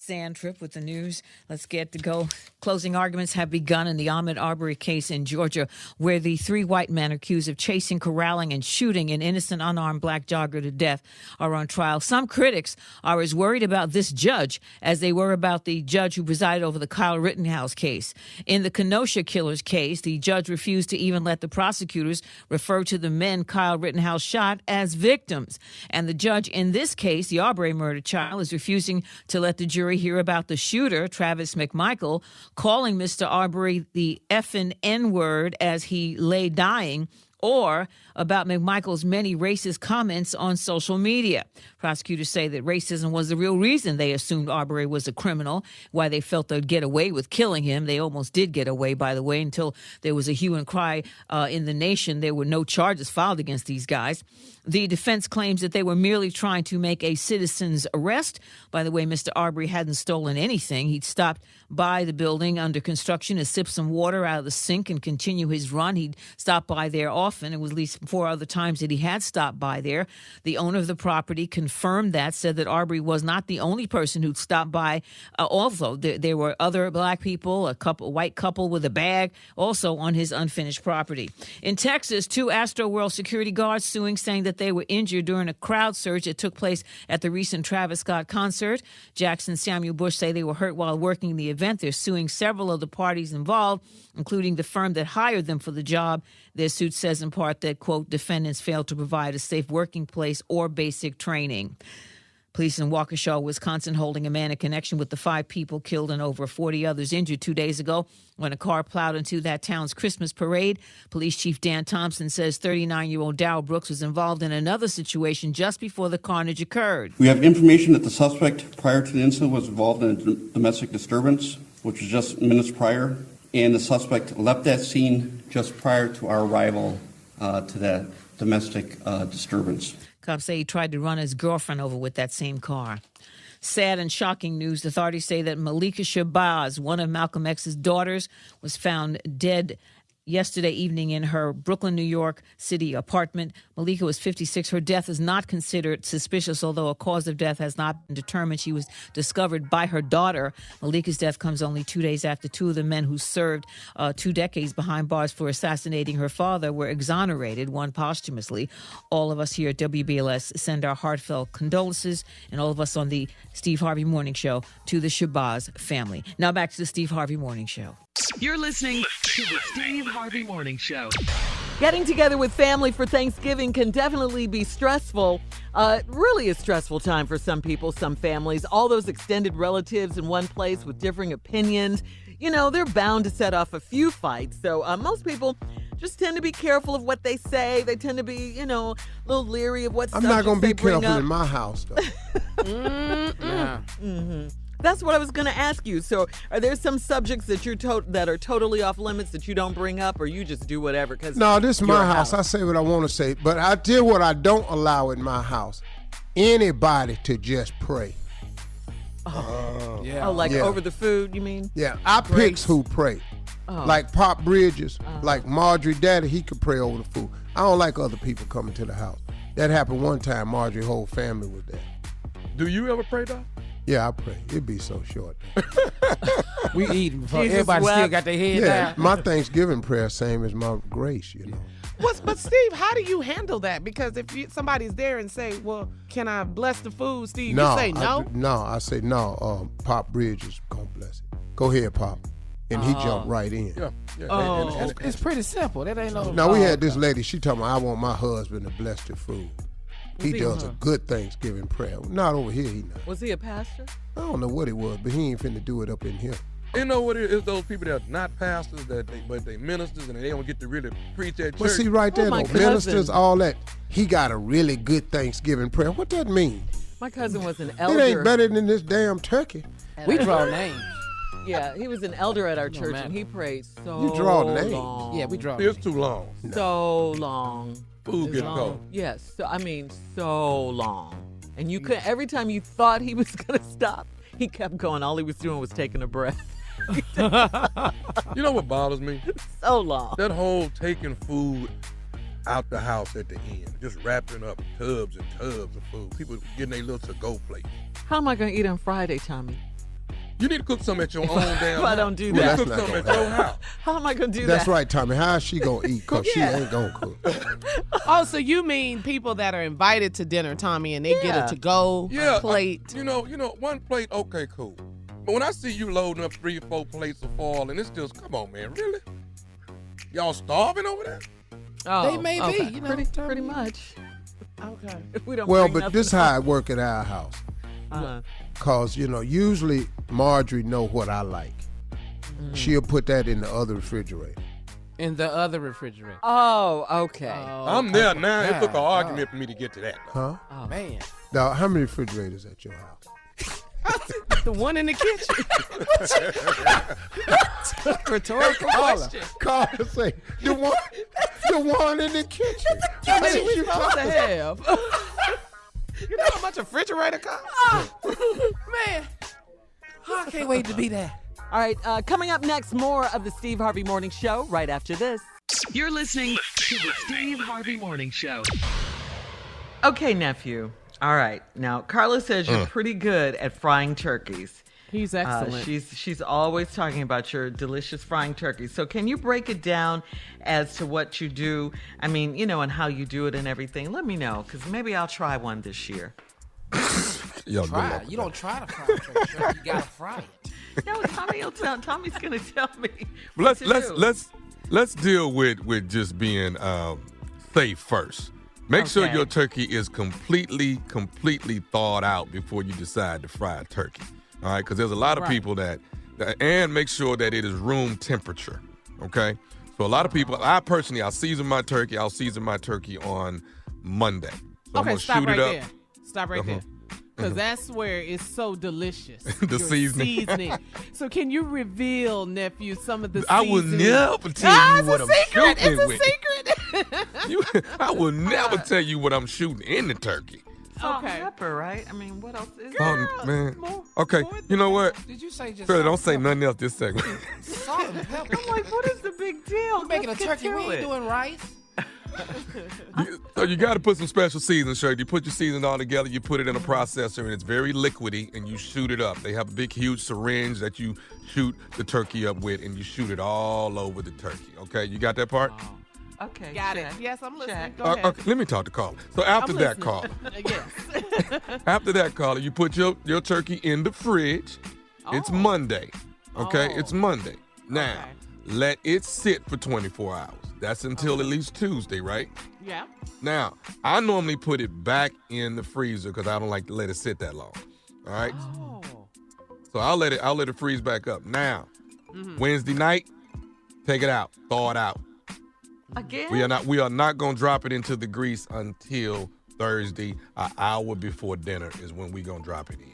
K: Sand Trip with the news. Let's get to go. Closing arguments have begun in the Ahmaud Arbery case in Georgia, where the 3 white men accused of chasing, corralling, and shooting an innocent unarmed black jogger to death are on trial. Some critics are as worried about this judge as they were about the judge who presided over the Kyle Rittenhouse case. In the Kenosha killers case, the judge refused to even let the prosecutors refer to the men Kyle Rittenhouse shot as victims. And the judge in this case, the Arbery murder trial, is refusing to let the jury hear about the shooter, Travis McMichael, calling Mr. Arbery the effing N-word as he lay dying, or about McMichael's many racist comments on social media. Prosecutors say that racism was the real reason they assumed Arbery was a criminal, why they felt they'd get away with killing him. They almost did get away, by the way, until there was a hue and cry in the nation. There were no charges filed against these guys. The defense claims that they were merely trying to make a citizen's arrest. By the way, Mr. Arbery hadn't stolen anything. He'd stopped by the building under construction to sip some water out of the sink and continue his run. He'd stopped by there often often. It was at least 4 other times that he had stopped by there. The owner of the property confirmed that, said that Arbery was not the only person who'd stopped by. Also, there were other black people, a white couple with a bag, also on his unfinished property. In Texas, 2 Astroworld security guards suing, saying that they were injured during a crowd surge that took place at the recent Travis Scott concert. Jackson Samuel Bush say they were hurt while working the event. They're suing several of the parties involved, including the firm that hired them for the job. Their suit says in part that, quote, defendants failed to provide a safe working place or basic training. Police in Waukesha, Wisconsin, holding a man in connection with the 5 people killed and over 40 others injured 2 days ago when a car plowed into that town's Christmas parade. Police Chief Dan Thompson says 39-year-old Darrell Brooks was involved in another situation just before the carnage occurred.
L: We have information that the suspect prior to the incident was involved in a domestic disturbance, which was just minutes prior, and the suspect left that scene just prior to our arrival to that domestic disturbance.
K: Cops say he tried to run his girlfriend over with that same car. Sad and shocking news. Authorities say that Malika Shabazz, one of Malcolm X's daughters, was found dead yesterday evening in her Brooklyn, New York City apartment. Malika was 56. Her death is not considered suspicious, although a cause of death has not been determined. She was discovered by her daughter. Malika's death comes only 2 days after 2 of the men who served 2 decades behind bars for assassinating her father were exonerated, one posthumously. All of us here at WBLS send our heartfelt condolences, and all of us on the Steve Harvey Morning Show, to the Shabazz family. Now back to the Steve Harvey Morning Show.
F: You're listening to the Steve Harvey Morning Show.
G: Getting together with family for Thanksgiving can definitely be stressful. Really a stressful time for some people, some families. All those extended relatives in one place with differing opinions. You know, they're bound to set off a few fights. So most people just tend to be careful of what they say. They tend to be, you know, a little leery of what
C: I'm
G: subjects
C: not going to be
G: they bring
C: careful
G: up.
C: in my house, though.
G: That's what I was going to ask you. So are there some subjects that that are totally off limits that you don't bring up, or you just do whatever?
C: No, this is my house. I say what I want to say. But I tell you what I don't allow in my house. Anybody to just pray.
G: Over the food, you mean?
C: Yeah, I picks who pray. Like Pop Bridges, like Marjorie Daddy, he could pray over the food. I don't like other people coming to the house. That happened one time. Marjorie's whole family was there.
D: Do you ever pray, Doc?
C: Yeah, I pray. It'd be so short.
A: We eating. Everybody still got their head down.
C: My Thanksgiving prayer same as my grace, you know.
M: But Steve, how do you handle that? Because if somebody's there and say, "Well, can I bless the food?" Steve, you say no.
C: I say no. Pop Bridges gonna bless it. Go ahead, Pop, and he jumped right in.
A: Yeah. It's pretty simple. That ain't no.
C: Now we had this lady. She told me, "I want my husband to bless the food." He does a good Thanksgiving prayer. Not over here, he not.
G: Was he a pastor?
C: I don't know what it was, but he ain't finna do it up in here.
D: You know what it is? Those people that are not pastors, but they ministers, and they don't get to really preach at church.
C: But see, right there, though, ministers, all that. He got a really good Thanksgiving prayer. What that mean?
G: My cousin was an elder.
C: It ain't better than this damn turkey.
A: We draw names.
G: Yeah, he was an elder at our church, and he prayed so
C: You draw names.
G: long.
A: Yeah, we draw
D: It's too long.
G: So long.
D: Food getting cold.
G: Yes, so long. And you could, every time you thought he was going to stop, he kept going. All he was doing was taking a breath.
D: You know what bothers me?
G: So long.
D: That whole taking food out the house at the end, just wrapping up tubs and tubs of food. People getting their little to-go plate.
G: How am I going to eat on Friday, Tommy?
D: You need to cook something at your own damn
G: If I don't do that.
D: Cook something at your house.
G: How am I going to do
C: That's
G: that?
C: right, Tommy. How is she going to eat? Because she ain't going to cook.
M: Oh, so you mean people that are invited to dinner, Tommy, and they get a to-go plate?
D: You know, one plate, okay, cool. But when I see you loading up 3 or 4 plates of foil, and it's just, come on, man, really? Y'all starving over there?
G: Oh,
A: They may be, you know.
G: Pretty much.
M: Okay.
G: If we don't
C: Well,
G: bring
C: but
G: nothing
C: this how it work at our house.
G: Uh-huh.
C: Because, usually Marjorie know what I like. She'll put that in the other refrigerator.
A: In the other refrigerator.
G: Oh, okay.
D: I'm there now. It took an argument for me to get to that.
C: Huh?
A: Oh, man.
C: Now, how many refrigerators at your house?
M: The one in the kitchen.
A: Rhetorical question.
C: Carla say, the one in the kitchen.
M: How many we supposed to have? You know how much a refrigerator costs?
A: Man, I can't wait to be there.
G: All right, coming up next, more of the Steve Harvey Morning Show right after this.
F: You're listening to the Steve Harvey Morning Show.
G: Okay, nephew. All right. Now, Carla says you're pretty good at frying turkeys.
M: He's excellent.
G: She's always talking about your delicious frying turkeys. So can you break it down as to what you do? I mean, and how you do it and everything. Let me know, because maybe I'll try one this year.
D: Yo,
A: Try it. You don't try to fry a turkey. You gotta fry it.
G: No, Tommy's gonna tell me.
D: Let's deal with just being safe first. Make sure your turkey is completely thawed out before you decide to fry a turkey. All right, because there's a lot of people that and make sure that it is room temperature. Okay, so a lot of people. I'll season my turkey. I'll season my turkey on Monday. So
M: Okay, stop right there. Stop right
D: Uh-huh.
M: there. Because that's where it's so delicious.
D: The
M: Your
D: seasoning.
M: So can you reveal, nephew, some of the seasoning?
D: I will never tell you what I'm shooting
M: It's a secret.
D: I will never tell you what I'm shooting in the turkey.
G: Salt and pepper, right? I mean, what else is
D: Oh,
G: there?
D: man. Okay, you know what?
A: Did you say just
D: Shirley,
A: salt
D: don't
A: and
D: say
A: pepper?
D: nothing else this segment.
A: Salt and pepper.
G: I'm like, what is the big deal?
A: We're making a
G: Let's get
A: turkey.
G: to
A: We ain't
G: it.
A: doing rice.
D: So you got to put some special seasoning, Shirley. You put your seasoning all together, you put it in a processor, and it's very liquidy, and you shoot it up. They have a big, huge syringe that you shoot the turkey up with, and you shoot it all over the turkey. Okay, you got that part?
G: Okay,
M: Got it.
G: check.
M: Yes, I'm listening.
G: Check.
M: Go ahead.
D: Okay, let me talk to Carla. So after
M: I'm
D: that,
M: listening.
D: Carla,
M: Yes.
D: after that, Carla, you put your turkey in the fridge. It's Monday. Okay, it's Monday. Now, let it sit for 24 hours. That's until at least Tuesday, right?
M: Yeah.
D: Now, I normally put it back in the freezer because I don't like to let it sit that long. All right.
M: Oh.
D: So I'll let it freeze back up. Now, Wednesday night, take it out, thaw it out.
G: Again?
D: We are not gonna drop it into the grease until Thursday, an hour before dinner is when we gonna drop it in.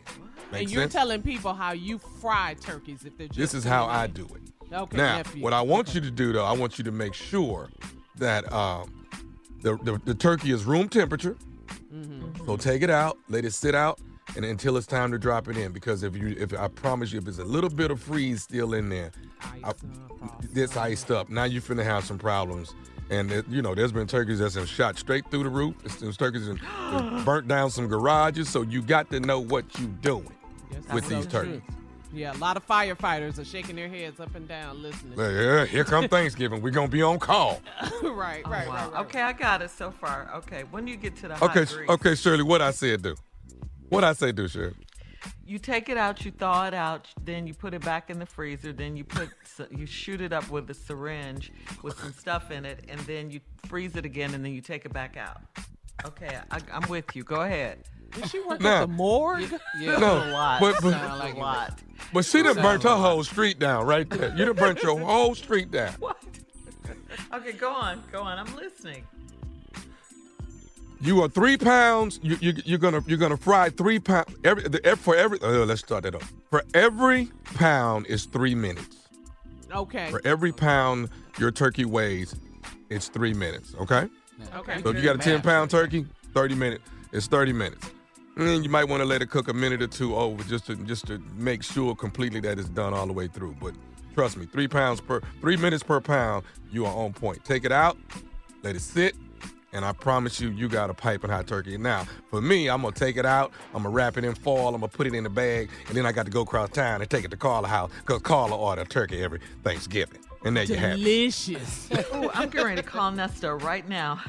D: Make
M: And you're
D: sense?
M: telling people how you fry turkeys if they're just.
D: This is how I do it.
M: Okay.
D: Now,
M: nephew.
D: what I want you to do though, I want you to make sure that the turkey is room temperature. So take it out, let it sit out, and until it's time to drop it in. Because if I promise you, if there's a little bit of freeze still in there, it's iced up. Now you're finna have some problems. And there's been turkeys that's been shot straight through the roof. There's turkeys that burnt down some garages. So you got to know what you're doing with these turkeys.
M: Yeah, a lot of firefighters are shaking their heads up and down listening.
D: Yeah, here come Thanksgiving. We're gonna be on call.
M: right.
G: Okay, I got it so far. Okay, when you get to the
D: Okay,
G: hot grease,
D: okay, Shirley. What I said do? What I say do, Shirley?
G: you take it out, you thaw it out, then you put it back in the freezer, then you shoot it up with a syringe with some stuff in it, and then you freeze it again, and then you take it back out. Okay, I'm with you. Go ahead.
M: Did she work
D: Now-
M: at the morgue?
G: Yeah,
D: No,
G: a lot.
D: but-
G: Sound like a lot.
D: But she done burnt her whole street down right there. You done burnt your whole street down.
G: What? Okay, go on. I'm listening.
D: You are 3 pounds. You're gonna fry 3 pounds. Let's start that off. For every pound is 3 minutes.
M: Okay.
D: For every pound your turkey weighs, it's 3 minutes. Okay.
M: Okay.
D: So if you got a 10-pound turkey, 30 minutes. It's 30 minutes. And then you might want to let it cook a minute or two over just to make sure completely that it's done all the way through. But trust me, 3 minutes per pound, you are on point. Take it out, let it sit, and I promise you got a piping hot turkey. Now, for me, I'm gonna take it out, I'm gonna wrap it in foil, I'm gonna put it in a bag, and then I got to go across town and take it to Carla's house because Carla ordered a turkey every Thanksgiving. And there you have it.
M: Delicious.
G: Ooh, I'm getting ready to call Nesta right now.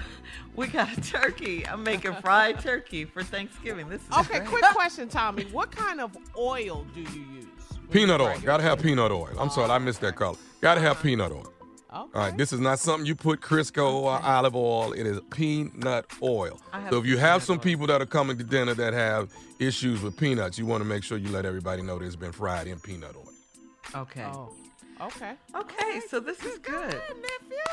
G: We got a turkey. I'm making fried turkey for Thanksgiving. This is
M: Okay,
G: great.
M: quick question, Tommy. What kind of oil do you use?
D: Peanut oil. Gotta have peanut oil. I'm sorry, I missed that color. Gotta have peanut oil.
M: Okay.
D: All right, this is not something you put Crisco or olive oil. It is peanut oil. So if you have some people that are coming to dinner that have issues with peanuts, you want to make sure you let everybody know that it's been fried in peanut oil.
G: Okay.
M: Oh, okay.
G: Okay, so this is good.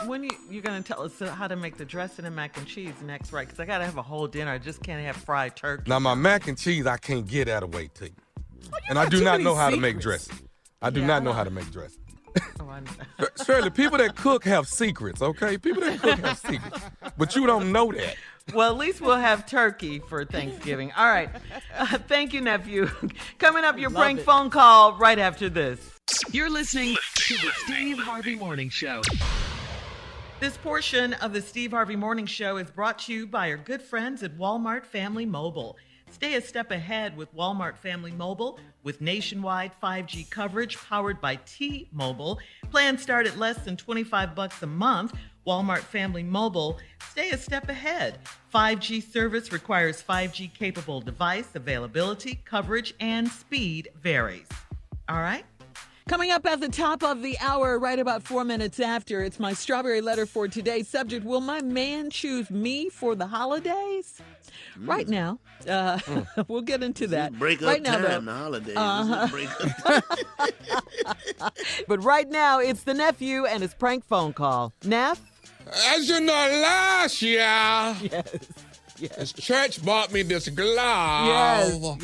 G: When you're gonna tell us how to make the dressing and mac and cheese next, right? Because I gotta have a whole dinner. I just can't have fried turkey.
D: Now my mac and cheese, I can't get out of way to you. And I
M: got
D: do
M: too
D: not
M: many
D: know how to make
M: secrets.
D: dressing. I do not know how to make dressing.
G: Oh, I know.
D: Shirley, people that cook have secrets, okay? People that cook have secrets. But you don't know that.
G: Well, at least we'll have turkey for Thanksgiving. All right. Thank you, nephew. Coming up, your prank phone call right after this.
F: You're listening to the Steve Harvey Morning Show.
E: This portion of the Steve Harvey Morning Show is brought to you by our good friends at Walmart Family Mobile. Stay a step ahead with Walmart Family Mobile with nationwide 5G coverage powered by T-Mobile. Plans start at less than $25 a month. Walmart Family Mobile, stay a step ahead. 5G service requires 5G capable device. Availability, coverage, and speed varies. All right?
G: Coming up at the top of the hour, right about 4 minutes after, it's my strawberry letter for today's subject. Will my man choose me for the holidays? Right now, we'll get into that.
N: Breakup
G: right now,
N: time, the holidays. This is breakup.
G: But right now, it's the nephew and his prank phone call. Neff?
O: As you know, last year,
G: Yes.
O: this church bought me this glove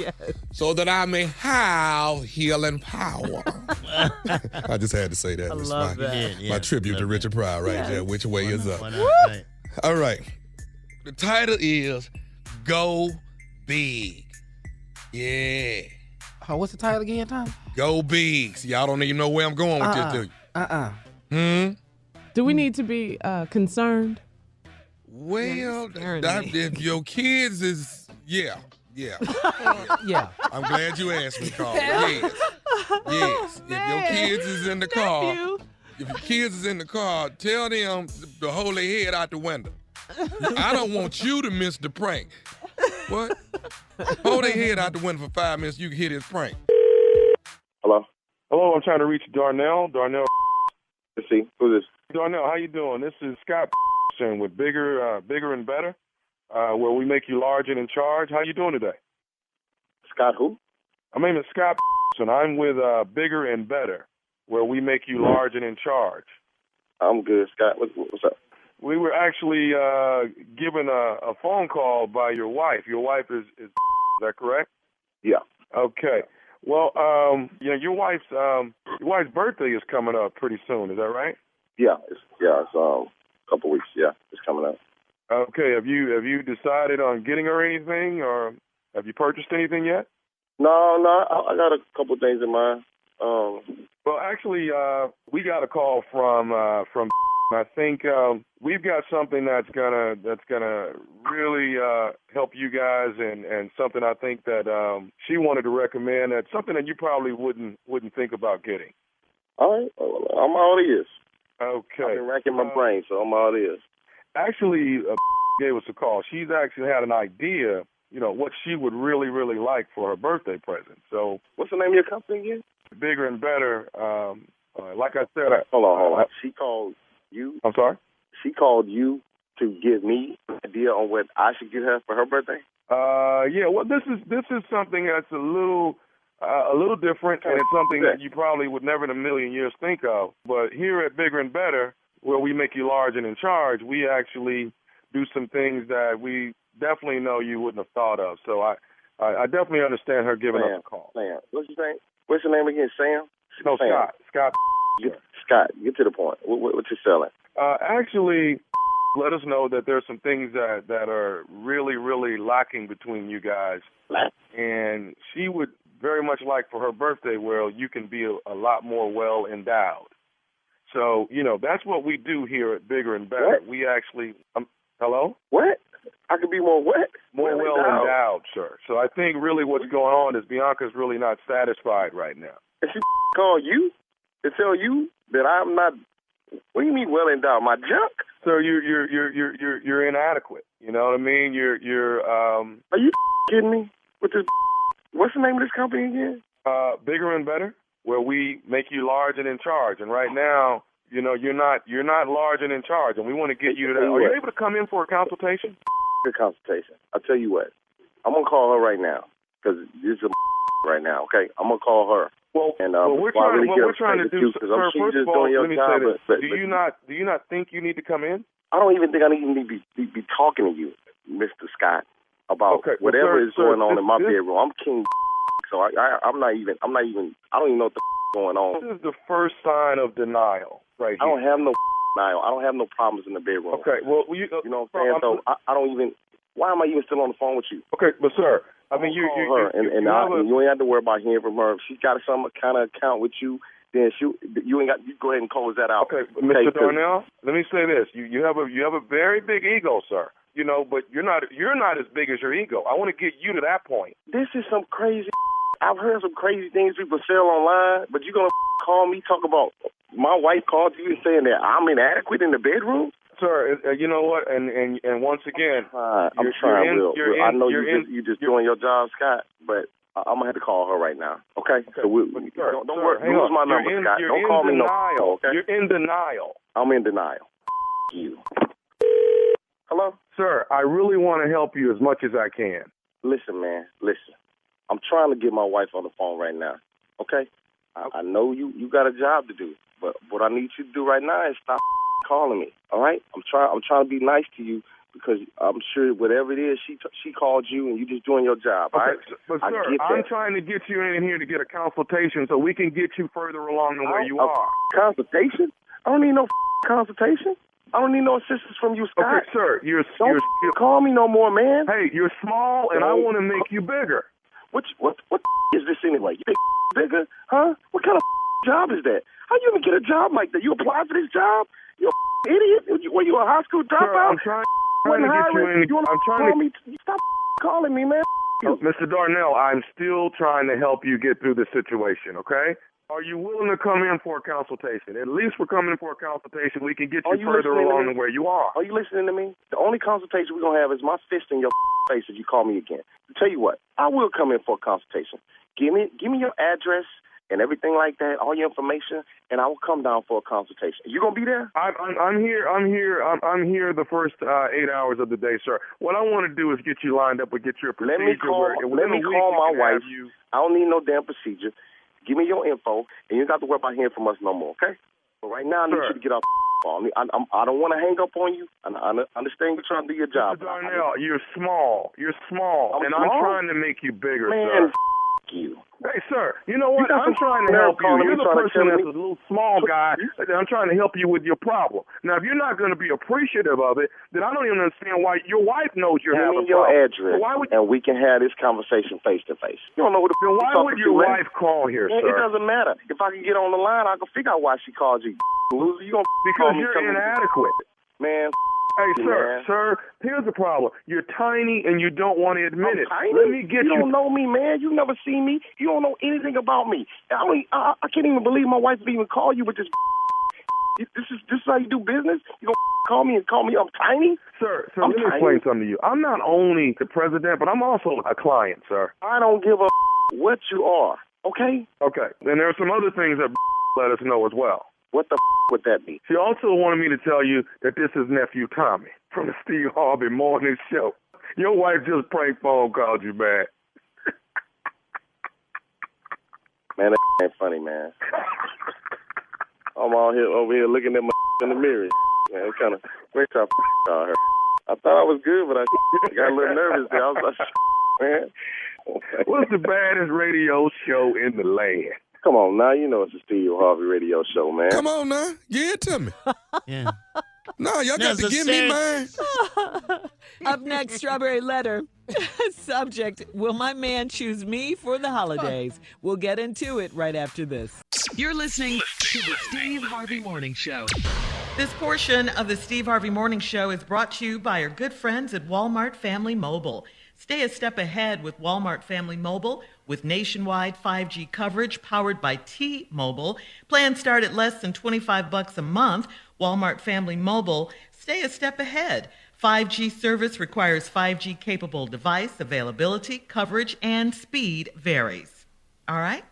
O: so that I may have healing power.
D: I just had to say that.
G: I
D: It's
G: love
D: my,
G: that.
D: my tribute to Richard Pryor right there. Which way is up?
N: Right.
D: All right.
O: The title is Go Big. Yeah.
A: Oh, what's the title again, Tom?
D: Go Big. See, y'all don't even know where I'm going with this, do you?
M: Do we need to be concerned?
D: Well,
G: scaring me.
D: if your kids is, yeah.
A: Yeah.
D: I'm glad you asked me, Carl. Yes. Yes. If your kids is in the car, if your kids is in the car, tell them to hold their head out the window. I don't want you to miss the prank. What? Hold their head out the window for 5 minutes, you can hear this prank.
J: Hello? Hello, I'm trying to reach Darnell. Darnell, let's see, who's this? Darnell, how you doing? This is Scott with Bigger and Better, where we make you large and in charge. How you doing today? Scott who? My name is Scott and I'm with Bigger and Better, where we make you large and in charge. I'm good, Scott. What's up? We were actually given a phone call by your wife. Your wife is that correct? Yeah. Okay. Well, your wife's birthday is coming up pretty soon. Is that right? Yeah. It's a couple weeks. Yeah, it's coming up. Okay. Have you decided on getting her anything, or have you purchased anything yet? No. I got a couple things in mind. Well, actually, we got a call from. I think we've got something that's gonna really help you guys, and something I think that she wanted to recommend. That's something that you probably wouldn't think about getting. All right, I'm all ears. Okay. I've been racking my brain, so I'm all ears. Actually, gave us a call. She's actually had an idea, what she would really, really like for her birthday present. So, what's the name of your company again? Bigger and Better. Like I said, hold on. She called you. I'm sorry. She called you to give me an idea on what I should get her for her birthday. Yeah. Well, this is something that's a little different, and it's something that you probably would never in a million years think of. But here at Bigger and Better, where we make you large and in charge, we actually do some things that we definitely know you wouldn't have thought of. So I definitely understand her giving us a call. Sam, what's your name? What's your name again? Sam? No, Sam. Scott. Scott, get to the point. What you selling? Actually, let us know that there's some things that are really, really lacking between you guys. And she would very much like for her birthday, where you can be a lot more well endowed. So, that's what we do here at Bigger and Better. What? We actually, hello? What? I could be more what? More well endowed, sir. So I think really what's going on is Bianca's really not satisfied right now. And she call you to tell you that I'm not. What do you mean well endowed? My junk? Sir, you're inadequate. You know what I mean? You're. Are you kidding me? With this? What's the name of this company again? Bigger and Better, where we make you large and in charge. And right now, you're not large and in charge, and we want to get you to that. Are you able to come in for a consultation? A consultation. I'll tell you what. I'm gonna call her right now because this is right now. Okay, I'm gonna call her. Well, and we're trying to do. Sir, first of all, let me say this. Do you not think you need to come in? I don't even think I need to be talking to you, Mr. Scott, about whatever is going on in my bedroom. I'm king, so I'm not even. I don't even know what the going on. This is the first sign of denial, right here. I don't have no denial. I don't have no problems in the bedroom. Okay, well, you know what I'm saying? So I don't even. Why am I even still on the phone with you? Okay, but sir, I mean, you ain't have to worry about hearing from her. If she's got some kind of account with you,
N: then you ain't got. You go ahead and close that out.
J: Okay, Mr. Darnell, let me say this: you have a very big ego, sir. You know, but you're not as big as your ego. I want to get you to that point.
N: This is some crazy. I've heard some crazy things people sell online, but you're gonna call me talk about my wife called you and saying that I'm inadequate in the bedroom?
J: Sir, you know what? And once again,
N: I'm trying, Will. I know you're just doing your job, Scott, but I'm gonna have to call her right now. Okay? So don't worry. Lose my number, Scott. Don't call me no. Okay?
J: You're in denial.
N: I'm in denial. You. Hello?
J: Sir, I really want to help you as much as I can.
N: Listen, man. Listen. I'm trying to get my wife on the phone right now. Okay? I know you got a job to do, but what I need you to do right now is stop calling me. All right? I'm trying to be nice to you because I'm sure whatever it is, she called you and you just doing your job.
J: Okay,
N: all right?
J: But sir, I'm trying to get you in here to get a consultation so we can get you further along than where you are.
N: Consultation? I don't need no consultation. I don't need no assistance from you, Scott.
J: Okay, sir,
N: don't call me no more, man.
J: Hey, you're small, and I want to make you bigger.
N: What is this anyway? You bigger? Huh? What kind of job is that? How you even get a job like that? You apply for this job? You idiot? Were you a high school dropout?
J: Sir, I'm trying to get you in. I'm trying to
N: stop calling me, man.
J: Mr. Darnell, I'm still trying to help you get through the situation, okay? Are you willing to come in for a consultation? At least we're coming in for a consultation. We can get you further along than where you are.
N: Are you listening to me? The only consultation we're going to have is my fist in your face if you call me again. I'll tell you what, I will come in for a consultation. Give me your address and everything like that, all your information, and I will come down for a consultation. You going to be there?
J: I'm here the first 8 hours of the day, sir. What I want to do is get you lined up and get your procedure.
N: Let me call my wife. I don't need no damn procedure. Give me your info, and you don't have to worry about hearing from us no more, okay? But right now, I need you to get off the phone. I don't want to hang up on you. I understand you're trying to do your job.
J: Mr. Darnell, you're small. You're small. I'm trying to make you bigger,
N: man,
J: sir.
N: You.
J: Hey, sir, you know what? I'm trying to help you. You're the person that's a little small guy. I'm trying to help you with your problem. Now, if you're not going to be appreciative of it, then I don't even understand why your wife knows you're having a problem.
N: Give me your address,
J: so why would
N: and we can have this conversation face to face. You don't know who the
J: then why would your wife call here, sir?
N: It doesn't matter. If I can get on the line, I can figure out why she called you. Loser, you gonna
J: because you're inadequate,
N: man.
J: Hey, sir, here's the problem. You're tiny and you don't want to admit it.
N: Tiny?
J: Let me get
N: you. You don't know me, man. You never seen me. You don't know anything about me. I can't even believe my wife would even call you with this. This is how you do business? You gonna call me I'm tiny?
J: Sir, let me explain something to you. I'm not only the president, but I'm also a client, sir.
N: I don't give a what you are, okay?
J: Okay. And there are some other things that let us know as well.
N: What the would that be?
J: She also wanted me to tell you that this is nephew Tommy from the Steve Harvey Morning Show. Your wife just prank phone called you back.
N: Man, that ain't funny, man. I'm all here over here looking at my in the mirror. Man, it kind of great time call her. I thought I was good, but I got a little nervous there. I was like, man.
J: What's the baddest radio show in the land?
N: Come on now, you know it's the Steve Harvey Radio Show, man.
D: Come on now, give it to me.
A: Yeah.
D: No, y'all got to give me mine.
G: Up next, Strawberry Letter. Subject, will my man choose me for the holidays? We'll get into it right after this.
F: You're listening to the Steve Harvey Morning Show.
E: This portion of the Steve Harvey Morning Show is brought to you by our good friends at Walmart Family Mobile. Stay a step ahead with Walmart Family Mobile with nationwide 5G coverage powered by T-Mobile. Plans start at less than $25 a month. Walmart Family Mobile, stay a step ahead. 5G service requires 5G-capable device. Availability, coverage, and speed varies. All right?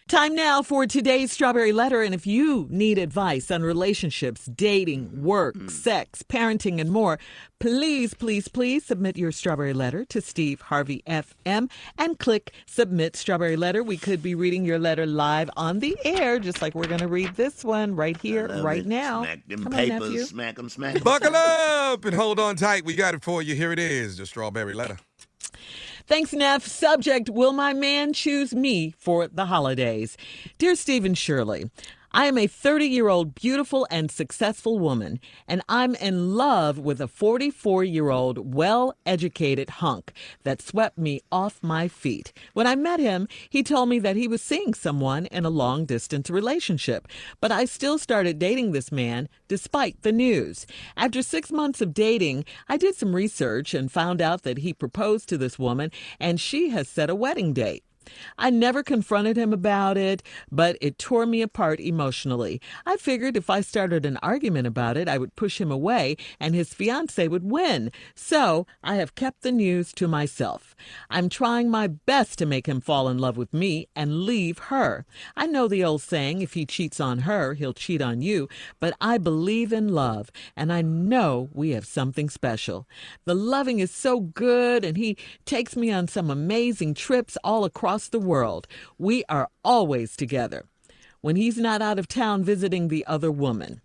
G: Time now for today's Strawberry Letter. And if you need advice on relationships, dating, work, sex, parenting, and more, please, please, please submit your Strawberry Letter to Steve Harvey FM and click Submit Strawberry Letter. We could be reading your letter live on the air, just like we're going to read this one right here, right now.
P: Smack them
G: Come
P: papers,
G: on, nephew.
P: smack them, smack them.
D: Buckle up and hold on tight. We got it for you. Here it is, the Strawberry Letter.
G: Thanks, Neff. Subject, will my man choose me for the holidays? Dear Steve and Shirley, I am a 30-year-old beautiful and successful woman, and I'm in love with a 44-year-old well-educated hunk that swept me off my feet. When I met him, he told me that he was seeing someone in a long-distance relationship, but I still started dating this man despite the news. After 6 months of dating, I did some research and found out that he proposed to this woman, and she has set a wedding date. I never confronted him about it, but it tore me apart emotionally. I figured if I started an argument about it, I would push him away and his fiancée would win. So I have kept the news to myself. I'm trying my best to make him fall in love with me and leave her. I know the old saying, if he cheats on her, he'll cheat on you, but I believe in love, and I know we have something special. The loving is so good, and he takes me on some amazing trips all across the world. We are always together when he's not out of town visiting the other woman.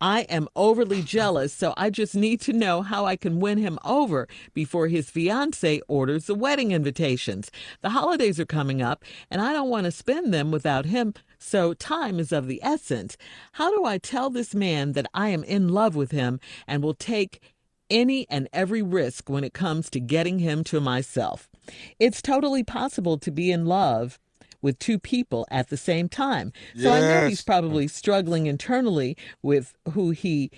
G: I am overly jealous, so I just need to know how I can win him over before his fiancée orders the wedding invitations. The holidays are coming up, and I don't want to spend them without him, so time is of the essence. How do I tell this man that I am in love with him and will take any and every risk when it comes to getting him to myself? It's totally possible to be in love with two people at the same time. So I know he's probably struggling internally with who he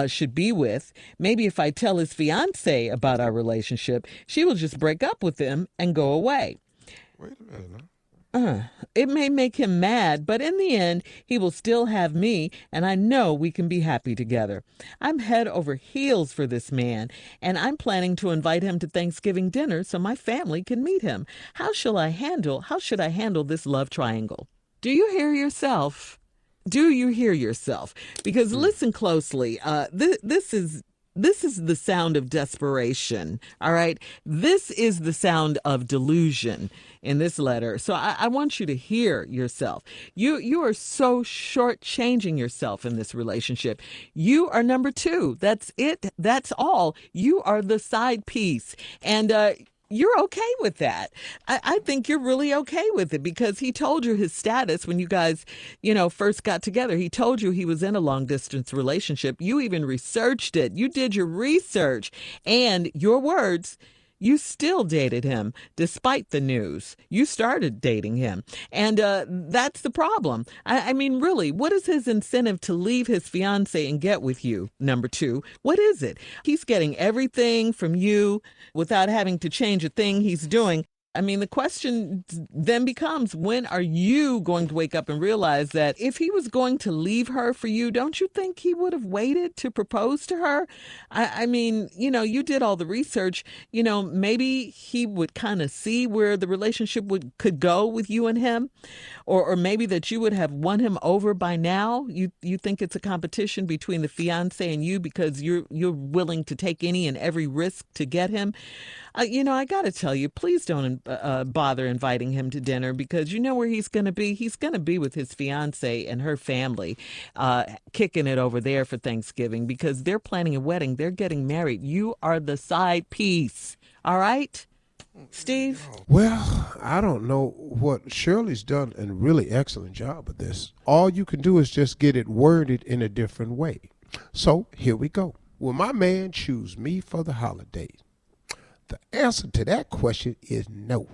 G: should be with. Maybe if I tell his fiancée about our relationship, she will just break up with him and go away.
D: Wait a minute now.
G: It may make him mad, but in the end, he will still have me, and I know we can be happy together. I'm head over heels for this man, and I'm planning to invite him to Thanksgiving dinner so my family can meet him. How should I handle this love triangle? Do you hear yourself? Do you hear yourself? Because listen closely. This is the sound of desperation, all right? This is the sound of delusion in this letter. So I want you to hear yourself. You are so shortchanging yourself in this relationship. You are number two. That's it. That's all. You are the side piece. And you're okay with that. I think you're really okay with it because he told you his status when you guys, first got together. He told you he was in a long distance relationship. You even researched it. You did your research, and your words, you still dated him despite the news. You started dating him. And that's the problem. I mean, really, what is his incentive to leave his fiancée and get with you? Number two, what is it? He's getting everything from you without having to change a thing he's doing. I mean, the question then becomes, when are you going to wake up and realize that if he was going to leave her for you, don't you think he would have waited to propose to her? I mean, you did all the research. Maybe he would kind of see where the relationship could go with you and him, or maybe that you would have won him over by now. You think it's a competition between the fiancé and you because you're willing to take any and every risk to get him. I got to tell you, please don't bother inviting him to dinner because you know where he's going to be. He's going to be with his fiancée and her family, kicking it over there for Thanksgiving because they're planning a wedding. They're getting married. You are the side piece. All right, Steve?
C: Well, I don't know what Shirley's done a really excellent job of this. All you can do is just get it worded in a different way. So here we go. Will my man choose me for the holidays? The answer to that question is no.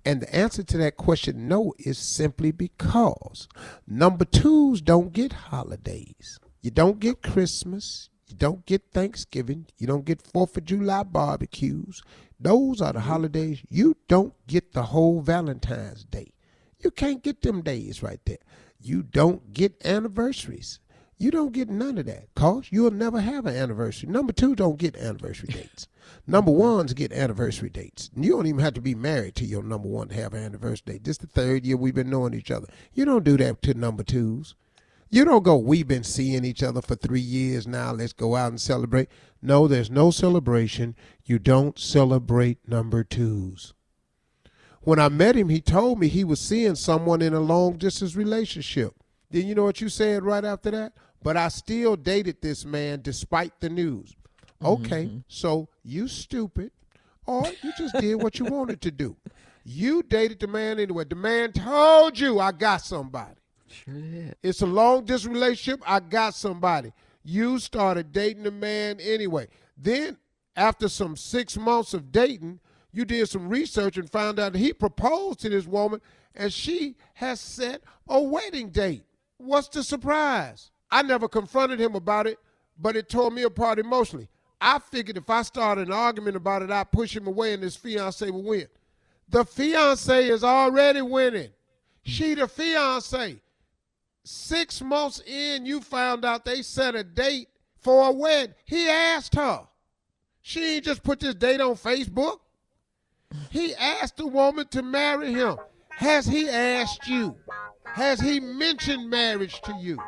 C: And the answer to that question, no, is simply because number twos don't get holidays. You don't get Christmas. You don't get Thanksgiving. You don't get 4th of July barbecues. Those are the holidays. You don't get the whole Valentine's Day. You can't get them days right there. You don't get anniversaries. You don't get none of that because you'll never have an anniversary. Number two don't get anniversary dates. Number ones get anniversary dates. You don't even have to be married to your number one to have an anniversary date. This is the 3rd year we've been knowing each other. You don't do that to number twos. You don't go, we've been seeing each other for 3 years now. Let's go out and celebrate. No, there's no celebration. You don't celebrate number twos. When I met him, he told me he was seeing someone in a long-distance relationship. Then you know what you said right after that? But I still dated this man despite the news. Okay, so you stupid, or you just did what you wanted to do. You dated the man anyway. The man told you, I got somebody.
G: Sure did.
C: It's a long-distance relationship. I got somebody. You started dating the man anyway. Then, after some 6 months of dating, you did some research and found out that he proposed to this woman, and she has set a wedding date. What's the surprise? I never confronted him about it, but it tore me apart emotionally. I figured if I started an argument about it, I'd push him away and his fiancé would win. The fiancé is already winning. She the fiancé. 6 months in, you found out they set a date for a wedding. He asked her. She ain't just put this date on Facebook. He asked the woman to marry him. Has he asked you? Has he mentioned marriage to you?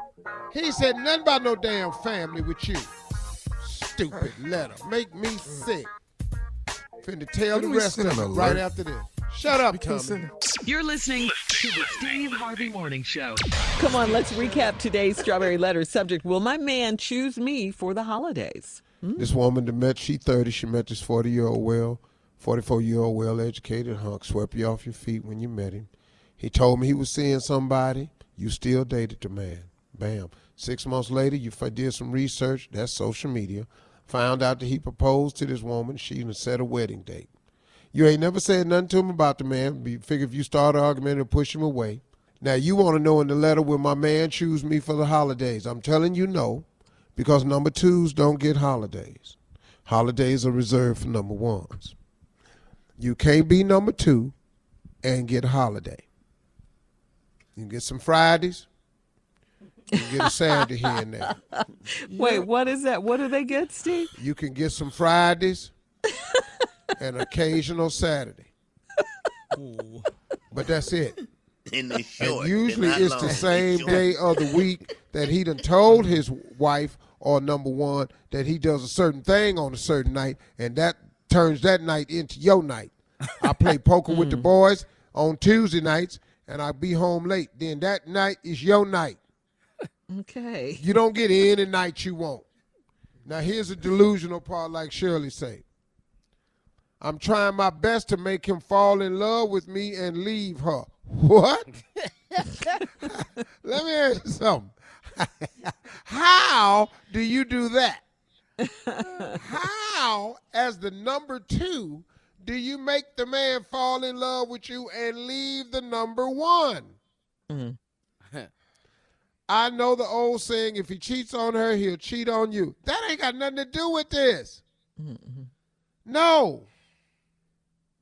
C: He said nothing about no damn family with you. Stupid letter. Make me sick. Finna tell the rest of them right after this. Shut up, Tommy.
F: You're listening to the Steve Harvey Morning Show.
G: Come on, let's recap today's Strawberry Letter subject. Will my man choose me for the holidays?
C: This woman that met, she 30, she met this 44-year-old well-educated hunk, swept you off your feet when you met him. He told me he was seeing somebody. You still dated the man. Bam. 6 months later, you did some research. That's social media. Found out that he proposed to this woman. She even set a wedding date. You ain't never said nothing to him about the man. You figure if you start an argument and push him away. Now, you want to know in the letter, will my man choose me for the holidays? I'm telling you no, because number twos don't get holidays. Holidays are reserved for number ones. You can't be number two and get a holiday. You can get some Fridays. You can get a Saturday here and there.
G: Wait, what is that? What do they get, Steve?
C: You can get some Fridays and occasional Saturday.
P: Ooh.
C: But that's it.
P: And they short.
C: And usually
P: They're
C: it's
P: not
C: the
P: long.
C: same day of the week that he done told his wife or number one that he does a certain thing on a certain night, and that turns that night into your night. I play poker with the boys on Tuesday nights, and I be home late. Then that night is your night.
G: Okay.
C: You don't get any night you want. Now here's a delusional part, like Shirley say. I'm trying my best to make him fall in love with me and leave her. What? Let me ask you something. How do you do that? How, as the number two, do you make the man fall in love with you and leave the number one? I know the old saying, if he cheats on her, he'll cheat on you. That ain't got nothing to do with this. No.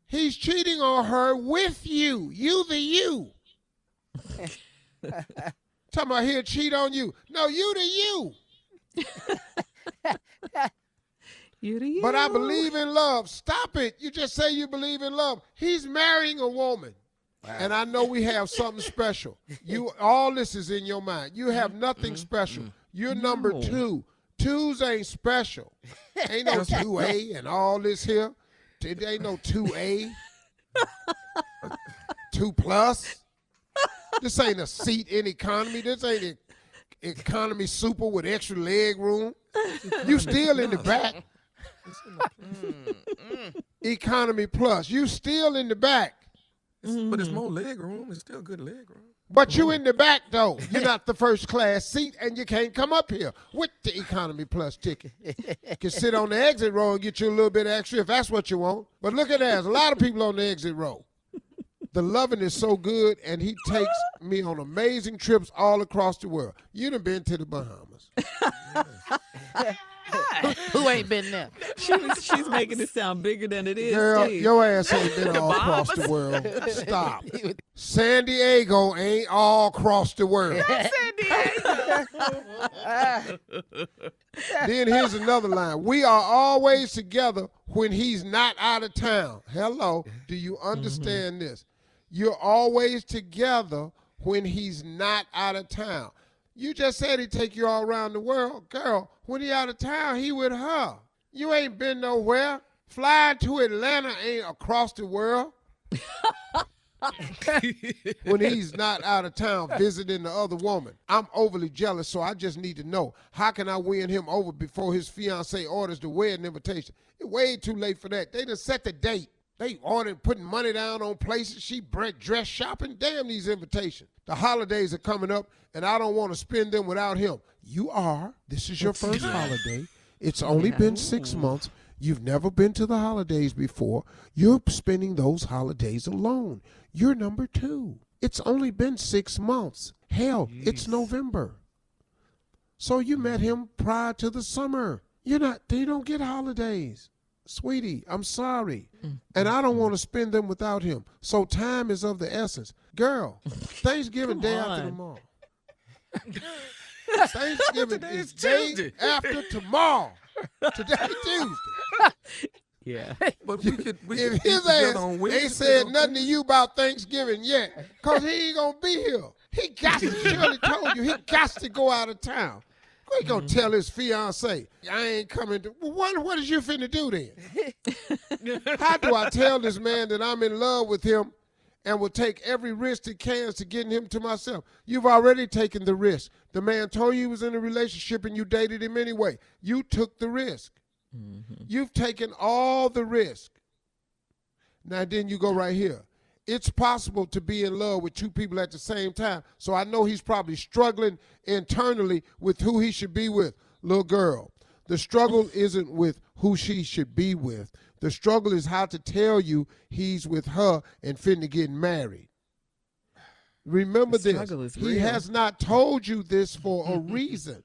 C: He's cheating on her with you. You the you. Talking about he'll cheat on you. No, you the you.
G: You the you.
C: But I believe in love. Stop it. You just say you believe in love. He's marrying a woman. Wow. And I know we have something special. All this is in your mind. You have nothing special. You're number two. Twos ain't special. Ain't no 2A and all this here. It ain't no 2A. 2 plus. This ain't a seat in economy. This ain't economy super with extra leg room. You still in the back. Economy plus. You still in the back.
D: But it's more leg room. It's still good leg room.
C: But you in the back, though. You're not the first class seat, and you can't come up here with the economy plus ticket. You can sit on the exit row and get you a little bit extra if that's what you want. But look at that. There's a lot of people on the exit row. The loving is so good, and he takes me on amazing trips all across the world. You done been to the Bahamas.
A: Who ain't been there?
G: She's making it sound bigger than it is.
C: Girl,
G: Steve.
C: your ass ain't been all across the world. Stop. San Diego ain't all across the world.
M: San Diego.
C: Then here's another line. We are always together when he's not out of town. Hello. Do you understand this? You're always together when he's not out of town. You just said he'd take you all around the world. Girl, when he out of town, he with her. You ain't been nowhere. Flying to Atlanta ain't across the world. When he's not out of town visiting the other woman. I'm overly jealous, so I just need to know, how can I win him over before his fiancé orders the wedding invitation? It's way too late for that. They done set the date. They putting money down on places. She dress shopping. Damn these invitations. The holidays are coming up, and I don't want to spend them without him. You are. This is your first holiday. It's only been 6 months. You've never been to the holidays before. You're spending those holidays alone. You're number 2. It's only been 6 months. Hell, it's November. So you met him prior to the summer. You don't get holidays. Sweetie, I'm sorry. And I don't want to spend them without him. So time is of the essence. Girl, Thanksgiving day after tomorrow. Thanksgiving is day after tomorrow. Today Tuesday.
G: Yeah.
D: But we could
C: if his ass ain't said nothing to you about Thanksgiving yet, because he ain't going to be here. He got to, Shirley told you, he got to go out of town. He going to tell his fiance, I ain't coming to, well, what is you finna do then? How do I tell this man that I'm in love with him and will take every risk he can to getting him to myself? You've already taken the risk. The man told you he was in a relationship and you dated him anyway. You took the risk. Mm-hmm. You've taken all the risk. Now then you go right here. It's possible to be in love with 2 people at the same time. So I know he's probably struggling internally with who he should be with. Little girl, the struggle isn't with who she should be with. The struggle is how to tell you he's with her and finna get married. Remember this. He has not told you this for a reason.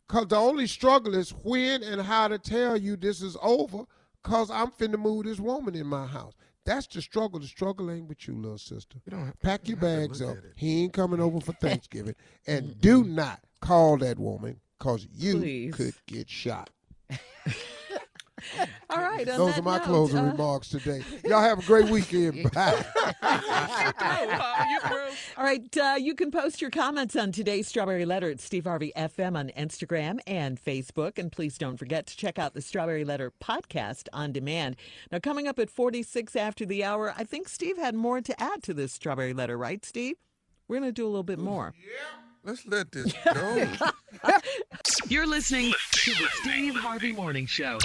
C: Because the only struggle is when and how to tell you this is over, because I'm finna move this woman in my house. That's the struggle. The struggle ain't with you, little sister. Pack your bags up. He ain't coming over for Thanksgiving. And do not call that woman, because you could get shot.
G: All right.
C: Those are my closing remarks today. Y'all have a great weekend. Bye.
G: All right. You can post your comments on today's Strawberry Letter at Steve Harvey FM on Instagram and Facebook. And please don't forget to check out the Strawberry Letter podcast on demand. Now, coming up at 46 after the hour, I think Steve had more to add to this Strawberry Letter, right, Steve? We're going to do a little bit more.
D: Let's let this go.
F: You're listening to the Steve Harvey Morning Show.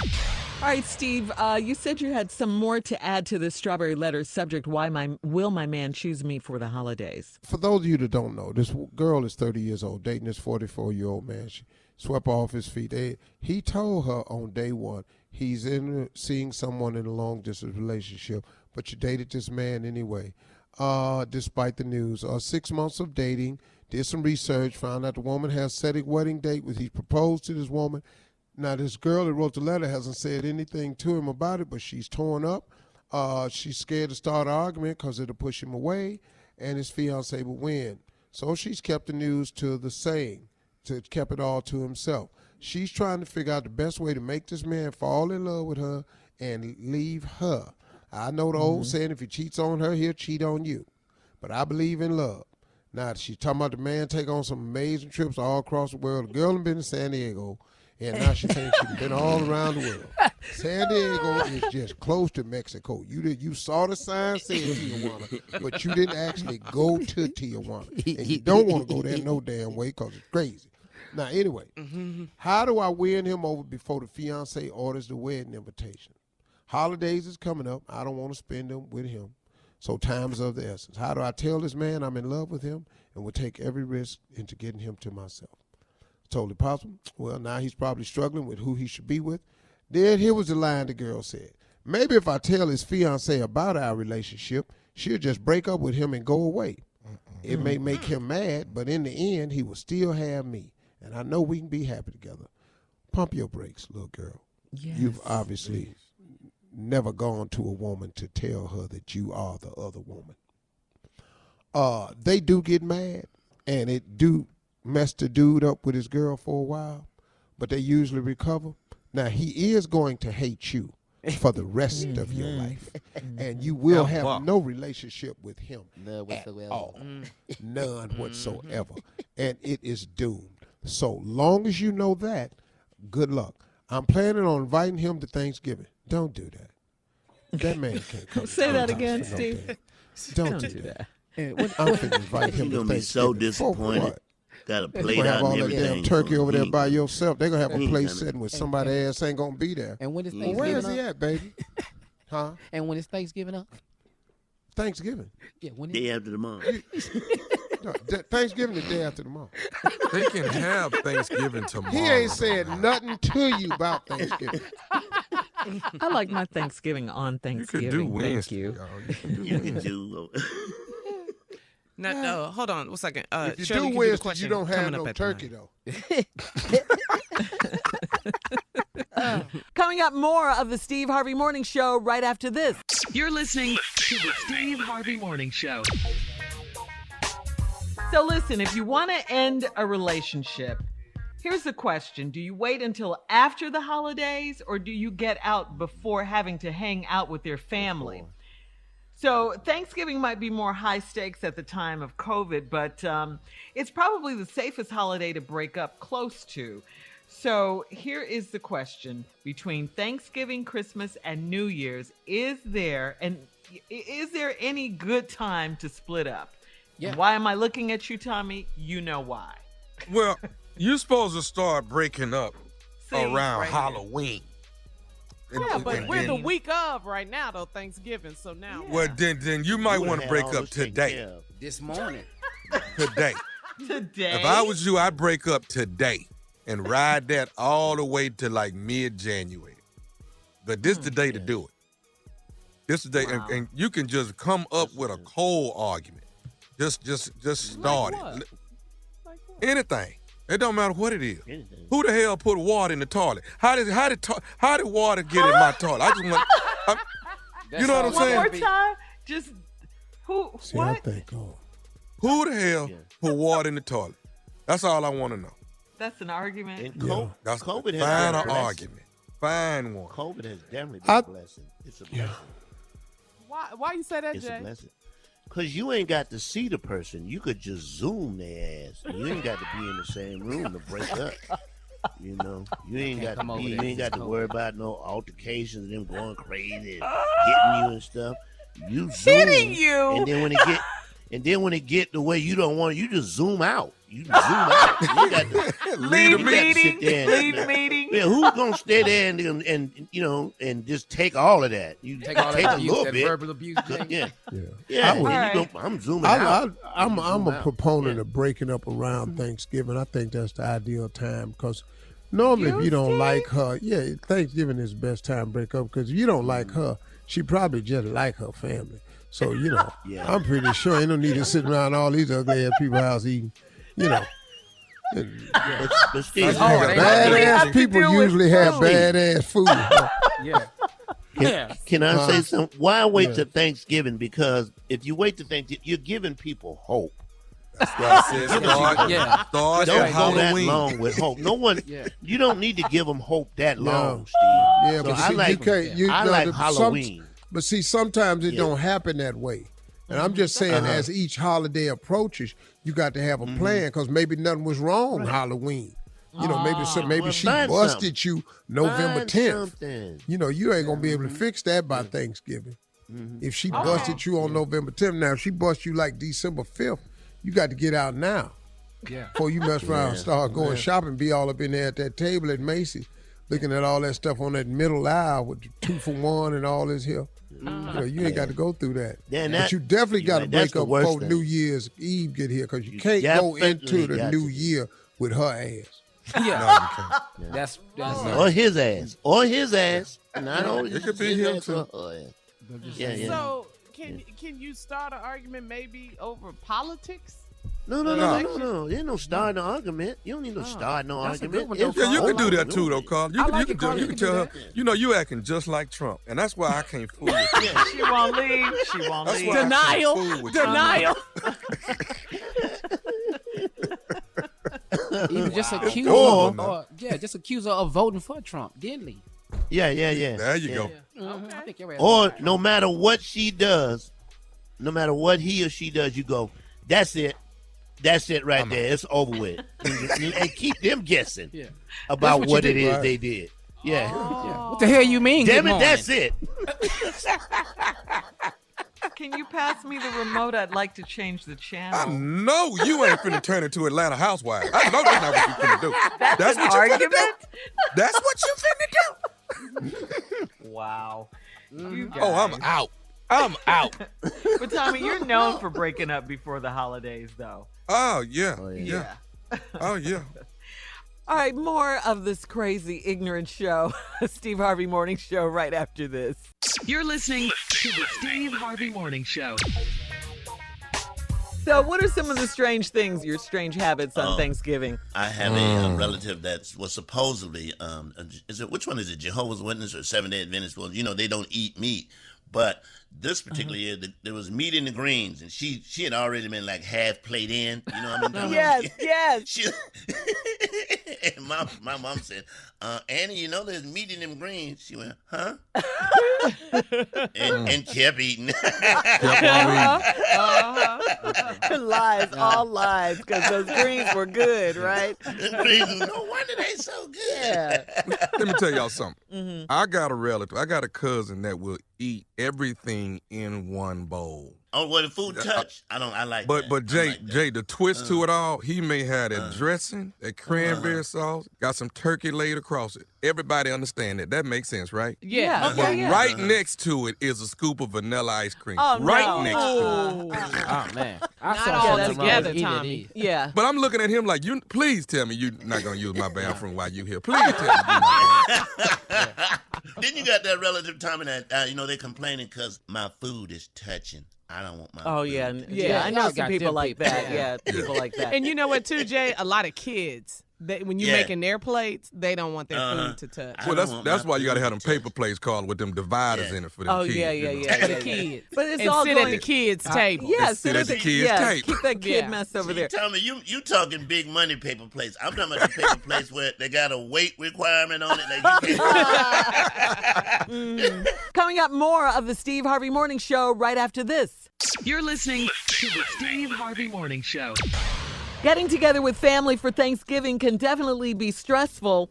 G: All right, Steve, you said you had some more to add to this Strawberry Letter subject, will my man choose me for the holidays?
C: For those of you that don't know, this girl is 30 years old, dating this 44-year-old man. She swept her off his feet. He told her on day one he's seeing someone in a long-distance relationship, but you dated this man anyway, despite the news. 6 months of dating, did some research, found out the woman has set a wedding date when he proposed to this woman. Now, this girl that wrote the letter hasn't said anything to him about it, but she's torn up. She's scared to start an argument because it'll push him away, and his fiancé will win. So she's kept the news to the saying, kept it all to himself. She's trying to figure out the best way to make this man fall in love with her and leave her. I know the old saying, if he cheats on her, he'll cheat on you. But I believe in love. Now, she's talking about the man take on some amazing trips all across the world. The girl has been to San Diego. And now she thinks she's been all around the world. San Diego is just close to Mexico. You saw the sign saying Tijuana, but you didn't actually go to Tijuana. And you don't want to go there no damn way because it's crazy. Now, anyway, how do I win him over before the fiancé orders the wedding invitation? Holidays is coming up. I don't want to spend them with him. So time is of the essence. How do I tell this man I'm in love with him and will take every risk into getting him to myself? Totally possible. Well, now he's probably struggling with who he should be with. Then here was the line the girl said. Maybe if I tell his fiancée about our relationship, she'll just break up with him and go away. It may make him mad, but in the end, he will still have me. And I know we can be happy together. Pump your brakes, little girl.
G: Yes.
C: You've obviously never gone to a woman to tell her that you are the other woman. They do get mad, and it do mess the dude up with his girl for a while, but they usually recover. Now, he is going to hate you for the rest of your life, and you will have no relationship with him at all. None whatsoever, and it is doomed. So long as you know that, good luck. I'm planning on inviting him to Thanksgiving. Don't do that. That man can't come.
G: Say that again, Steve.
C: Don't do that. I'm going to invite him to Thanksgiving.
P: You're going to be so disappointed. Got a plate
C: They're
P: out
C: going to have
P: and
C: all that
P: everything.
C: damn turkey over there by yourself. They're going to have a place sitting with somebody ass ain't going to be there.
Q: And when is
C: Well, where is
Q: Thanksgiving
C: he at, baby? Huh?
A: And when it's Thanksgiving up?
C: Thanksgiving.
A: Yeah, when
P: Day after tomorrow.
C: No, Thanksgiving the day after tomorrow.
D: They can have Thanksgiving tomorrow.
C: He ain't said nothing to you about Thanksgiving.
G: I like my Thanksgiving on Thanksgiving.
D: You could do
G: Thank
D: Wednesday.
G: you.
P: You can do.
M: No, hold on 1 second.
C: If you
M: Shirley,
C: do
M: can
C: Wednesday,
M: question
C: you don't have
M: coming
C: no
M: up at
C: turkey,
M: 9.
C: though.
G: Coming up, more of the Steve Harvey Morning Show right after this.
F: You're listening to the Steve Harvey Morning Show.
G: So listen, if you want to end a relationship, here's the question. Do you wait until after the holidays or do you get out before having to hang out with your family? So Thanksgiving might be more high stakes at the time of COVID, but it's probably the safest holiday to break up close to. So here is the question. Between Thanksgiving, Christmas, and New Year's, is there any good time to split up?
A: Yeah.
G: And why am I looking at you, Tommy? You know why.
D: Well, you're supposed to start breaking up around
M: right here.
D: Halloween.
M: Yeah, but
D: And
M: we're the
D: then-
M: week of right now, though, Thanksgiving. So now.
D: Well, then you might want to break up today.
A: This morning.
D: Today.
G: Today?
D: If I was you, I'd break up today and ride that all the way to like mid-January. But this is the day to do it. This is the day, and you can just come up with a cold argument. Just start it. Anything. It don't matter what it is.
P: Anything.
D: Who the hell put water in the toilet? How did water get in my toilet? I just want. You know what I'm saying?
G: One more time. Just who?
C: See,
G: what?
C: I think,
D: Who the hell put water in the toilet? That's all I want to know.
G: That's an argument.
P: And
D: That's
P: COVID has
D: find
P: been a
D: an
P: blessing.
D: argument. Find one.
P: COVID has definitely been a blessing. It's a blessing.
M: Why you say that,
P: It's
M: Jay?
P: a blessing. Because you ain't got to see the person. You could just Zoom their ass. You ain't got to be in the same room to break up. You know, you ain't got to be. You ain't got to worry about no altercations, them going crazy, and hitting you and stuff. You Zoom,
G: Hitting you?
P: and then when it get the way you don't want, you just zoom out. You zoom out. You got to
G: Lead meeting.
P: sit there.
G: Lead meeting.
P: Yeah, who's gonna stay there and you know and just take all of that? You
A: Take all
P: take
A: that
P: a
A: abuse,
P: little
A: that
P: bit.
A: verbal abuse, Jay.
P: Yeah.
C: I would-
P: and you go, I'm zooming out.
C: I'm
P: Zoom
C: a
P: out.
C: proponent of breaking up around Thanksgiving. I think that's the ideal time because normally if you don't like her, Thanksgiving is the best time to break up because if you don't like her, she probably just like her family. So, you know, I'm pretty sure ain't no need to sit around all these ugly ass people's house eating, you know.
P: But Steve,
C: badass people usually have badass food.
P: Can I say something? Why wait till Thanksgiving? Because if you wait till Thanksgiving, you're giving people hope.
D: Start
P: Don't go that
D: Halloween.
P: long with hope. No one. You don't need to give them hope that long, Steve.
C: Yeah,
P: So
C: but
P: I
C: see,
P: like.
C: you can't,
P: I like Halloween.
C: But see, sometimes it don't happen that way. And I'm just saying, as each holiday approaches, you got to have a plan because maybe nothing was wrong Halloween. You know, maybe she busted you November 10th.
P: Something.
C: You know, you ain't gonna be able to fix that by Thanksgiving. If she busted you on November 10th, now if she bust you like December 5th, you got to get out now.
A: Yeah.
C: Before you mess around and start going shopping, be all up in there at that table at Macy's, looking at all that stuff on that middle aisle with the 2-for-1 and all this here. You know, you ain't got to go through that. But you definitely got to break up before New Year's Eve get here because you can't go into the New Year with her ass.
A: Yeah.
D: No, you can't.
A: That's
P: Or his ass. Or his ass. Not only
D: It could be
P: his
D: him
P: ass
D: too.
P: or her ass. Yeah.
M: So can you start an argument maybe over politics?
P: No. There ain't no starting an argument. You don't need no starting no
A: that's a
P: argument.
A: good one, though,
P: It's
D: Yeah, you can
P: hope.
D: do that too, though, Carl. You can tell her, you know, you acting just like Trump, and that's why I can't fool with you.
G: She won't leave. She won't
D: That's
G: leave.
D: why I can't
G: Denial.
D: fool with you.
G: Denial.
A: Even just accuse
D: Or-
A: her, just accuse her of voting for Trump, didn't he?
P: Yeah.
D: There you go.
A: I think you're right.
P: Or no matter what she does, no matter what he or she does, you go, that's it. That's it right there. It's over with. And keep them guessing about
A: That's
P: what
A: you
P: it
A: did,
P: is
A: right?
P: they did. Yeah.
A: What the hell you mean?
P: Damn
A: good
P: it,
A: morning?
P: that's it.
G: Can you pass me the remote? I'd like to change the
D: I
G: channel.
D: know you ain't finna turn into Atlanta Housewives. I know that's not what you finna do.
G: That's an
D: what you finna
G: argument?
D: do. That's what you finna do.
G: Wow. You
D: Oh, I'm out. I'm out.
G: But Tommy, you're known for breaking up before the holidays, though.
D: Oh, yeah. Yeah. Oh, yeah.
G: All right, more of this crazy, ignorant show, Steve Harvey Morning Show, right after this.
F: You're listening to the Steve Harvey Morning Show.
G: So what are some of the strange things, your strange habits on Thanksgiving?
P: I have a relative that was supposedly, which one is it, Jehovah's Witness or Seventh-day Adventist? Well, they don't eat meat. But this particular year, there was meat in the greens, and she had already been like half plate in. You know what I mean?
G: Yes.
P: And my mom said, Annie, there's meat in them greens. She went, huh? and kept eating.
G: Lies, all lies, because those greens were good, right?
P: No wonder they so good.
G: Yeah.
D: Let me tell y'all something. I got a relative. I got a cousin that will eat everything in one bowl.
P: Oh, well, the food touch. I like
D: but
P: that.
D: But Jay, the twist to it all, he may have that dressing, that cranberry sauce, got some turkey laid across it. Everybody understand that. That makes sense, right?
A: Yeah.
D: But right next to it is a scoop of vanilla ice cream.
G: Oh,
D: right next to it.
A: Oh, man.
M: Not all together, Tommy.
G: Yeah.
D: But I'm looking at him like, please tell me you're not going to use my bathroom while you're here. Please tell me you're not going to.
P: Then you got that relative, Tommy, that, they're complaining because my food is touching. I don't want my
G: food. Yeah. I know some people like that. Yeah, people like that.
M: And you know what, too, Jay? A lot of kids, when you're making their plates, they don't want their food to touch.
D: Well, that's why you got to have them paper plates called with them dividers in it for them kids.
M: For the kids.
G: But it's
M: and
G: all
M: sit at the kids' table.
G: Yeah,
D: sit at the kids' table.
G: Keep that kid mess over there.
P: Tommy, you talking big money paper plates. I'm talking about the paper plates where they got a weight requirement on it. Like you can't.
G: Coming up, more of the Steve Harvey Morning Show right after this.
F: You're listening to the Steve Harvey Morning Show.
G: Getting together with family for Thanksgiving can definitely be stressful.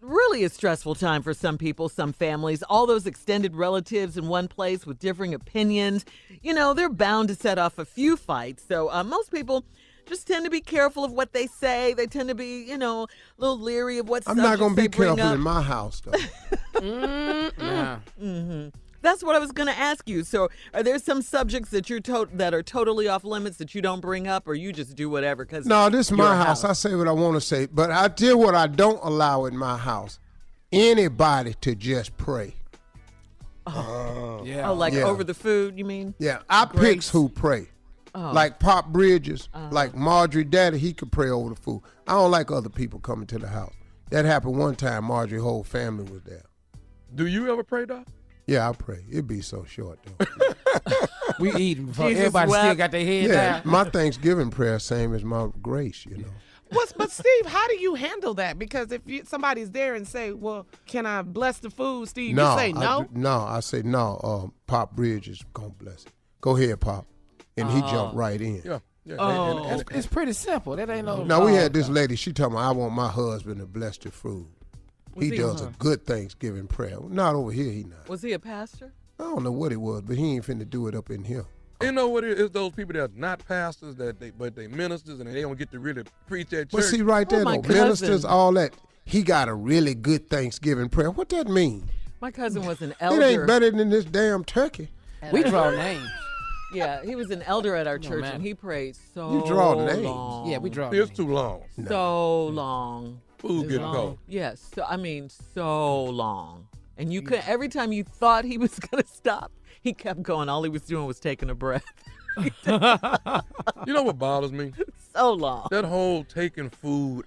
G: Really a stressful time for some people, some families. All those extended relatives in one place with differing opinions. They're bound to set off a few fights. So most people just tend to be careful of what they say. They tend to be, a little leery of what
C: I'm not going to be careful
G: up.
C: in my house, though.
A: Yeah.
G: Mm-hmm. That's what I was going to ask you. So are there some subjects that that are totally off limits that you don't bring up, or you just do whatever?
C: No, this is my house. I say what I want to say. But I tell you what I don't allow in my house. Anybody to just pray.
G: Over the food, you mean?
C: Yeah, I picks who pray. Like Pop Bridges, like Marjorie Daddy, he could pray over the food. I don't like other people coming to the house. That happened one time. Marjorie's whole family was there.
D: Do you ever pray, Doc?
C: Yeah, I pray. It'd be so short, though.
A: We eating before everybody still got their head down.
C: My Thanksgiving prayer same as my grace,
M: But Steve, how do you handle that? Because if somebody's there and say, well, can I bless the food, Steve? You say no?
C: I say no. Pop Bridge is going to bless it. Go ahead, Pop. And he jumped right in.
D: Yeah.
A: It's pretty simple. That ain't no.
C: Now, we had this lady, she told me, I want my husband to bless the food. He does a good Thanksgiving prayer. Not over here, he not.
G: Was he a pastor?
C: I don't know what it was, but he ain't finna do it up in here.
D: You know what it is? Those people that are not pastors, but they ministers, and they don't get to really preach at church.
C: But see, right there, though, ministers, all that, he got a really good Thanksgiving prayer. What that mean?
G: My cousin was an elder.
C: It ain't better than this damn turkey.
A: We draw names.
G: Yeah, he was an elder at our church, and he prayed so
C: You draw names.
G: long.
A: Yeah, we draw
D: It's too long.
G: So long.
D: Food getting cold.
G: Yes, so long. And you could every time you thought he was going to stop, he kept going. All he was doing was taking a breath.
D: You know what bothers me?
G: So long.
D: That whole taking food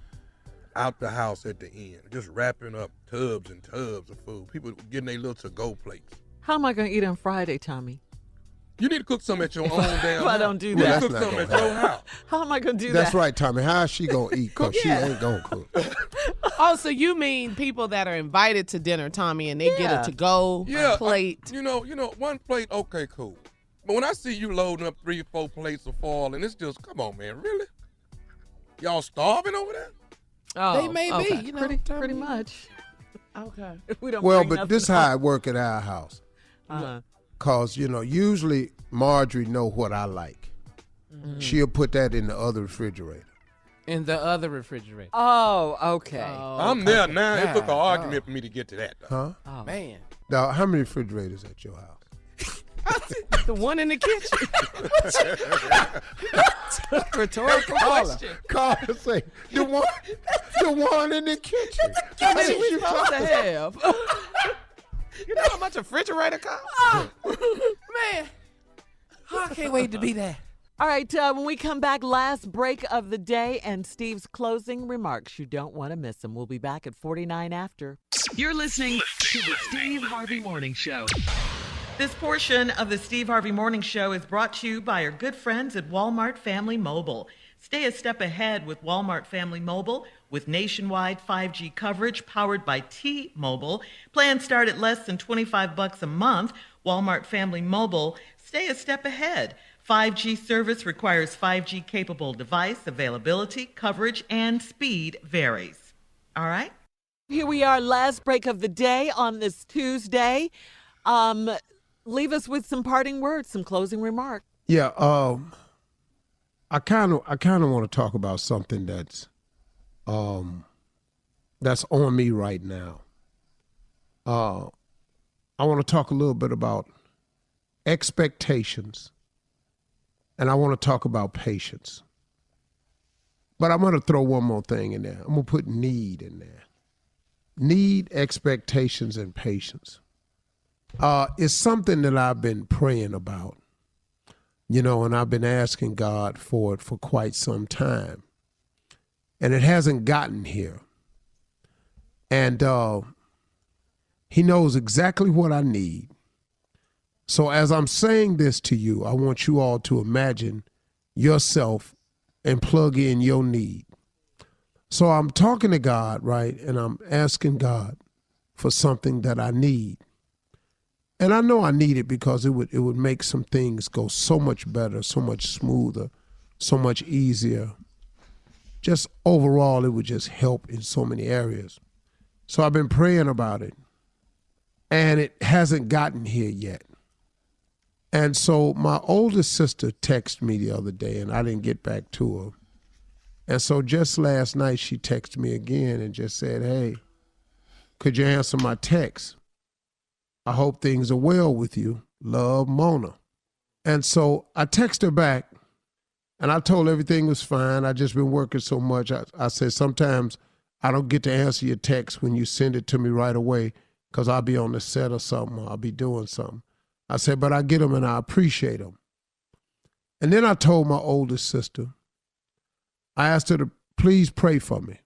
D: out the house at the end, just wrapping up tubs and tubs of food. People getting their little to-go plates.
G: How am I going to eat on Friday, Tommy?
D: You need to cook some at your own damn house.
G: If I don't do
C: Well,
G: that.
C: that's
D: Cook
C: not
D: some
C: gonna
D: at your house.
G: How am I going to do
C: That's
G: that?
C: right, Tommy. How is she going to eat? Because she ain't going to cook.
M: Oh, so you mean people that are invited to dinner, Tommy, and they get a to-go plate?
D: You know, one plate, okay, cool. But when I see you loading up 3 or 4 plates of foil, and it's just, come on, man, really? Y'all starving over there?
M: Oh,
A: they may be, you know.
G: Pretty much.
M: Okay.
G: We don't
C: Well,
G: bring
C: but this
G: nothing
C: how it work at our house. Because, usually Marjorie know what I like. Mm-hmm. She'll put that in the other refrigerator.
A: In the other refrigerator.
G: Oh, okay.
D: I'm there now. It took an argument for me to get to that.
C: Huh?
A: Oh, man.
C: Now, how many refrigerators at your house?
M: The one in the kitchen. Rhetorical question.
C: Call and say, the one in the kitchen.
M: How many we supposed to have? You know how much a refrigerator costs?
A: Oh, man. I can't wait to be there.
G: All right, when we come back, last break of the day and Steve's closing remarks. You don't want to miss them. We'll be back at 49 after.
F: You're listening to the Steve Harvey Morning Show.
E: This portion of the Steve Harvey Morning Show is brought to you by our good friends at Walmart Family Mobile. Stay a step ahead with Walmart Family Mobile with nationwide 5G coverage powered by T-Mobile. Plans start at less than $25 a month. Walmart Family Mobile, stay a step ahead. 5G service requires 5G-capable device. Availability, coverage, and speed varies. All right?
G: Here we are, last break of the day on this Tuesday. Leave us with some parting words, some closing remarks.
C: Yeah, I kind of want to talk about something that's on me right now. I want to talk a little bit about expectations, and I want to talk about patience. But I'm going to throw one more thing in there. I'm going to put need in there. Need, expectations, and patience. It's something that I've been praying about, and I've been asking God for it for quite some time. And it hasn't gotten here. And he knows exactly what I need. So as I'm saying this to you, I want you all to imagine yourself and plug in your need. So I'm talking to God, right? And I'm asking God for something that I need. And I know I need it because it would make some things go so much better, so much smoother, so much easier. Just overall, it would just help in so many areas. So I've been praying about it, and it hasn't gotten here yet. And so my oldest sister texted me the other day, and I didn't get back to her. And so just last night, she texted me again and just said, hey, could you answer my text? I hope things are well with you. Love, Mona. And so I texted her back, and I told her everything was fine. I just been working so much. I said, sometimes I don't get to answer your text when you send it to me right away because I'll be on the set or something, or I'll be doing something. I said, but I get them and I appreciate them. And then I told my oldest sister, I asked her to please pray for me.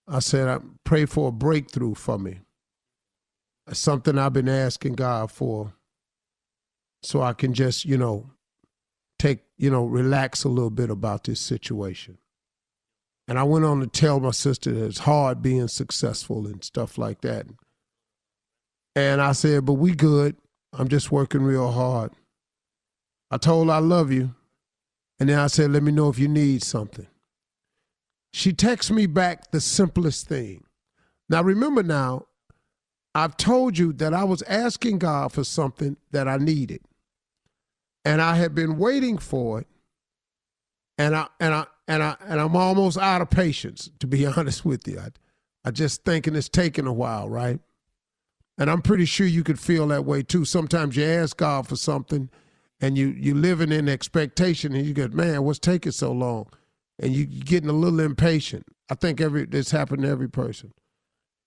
C: I said, I pray for a breakthrough for me. It's something I've been asking God for so I can just, relax a little bit about this situation. And I went on to tell my sister that it's hard being successful and stuff like that. And I said, but we good. I'm just working real hard. I told her I love you. And then I said, let me know if you need something. She texted me back the simplest thing. Now, remember now, I've told you that I was asking God for something that I needed. And I had been waiting for it. And I'm almost out of patience, to be honest with you. I just thinking it's taking a while, right? And I'm pretty sure you could feel that way too. Sometimes you ask God for something and you living in expectation and you go, man, what's taking so long? And you're getting a little impatient. I think it's happened to every person.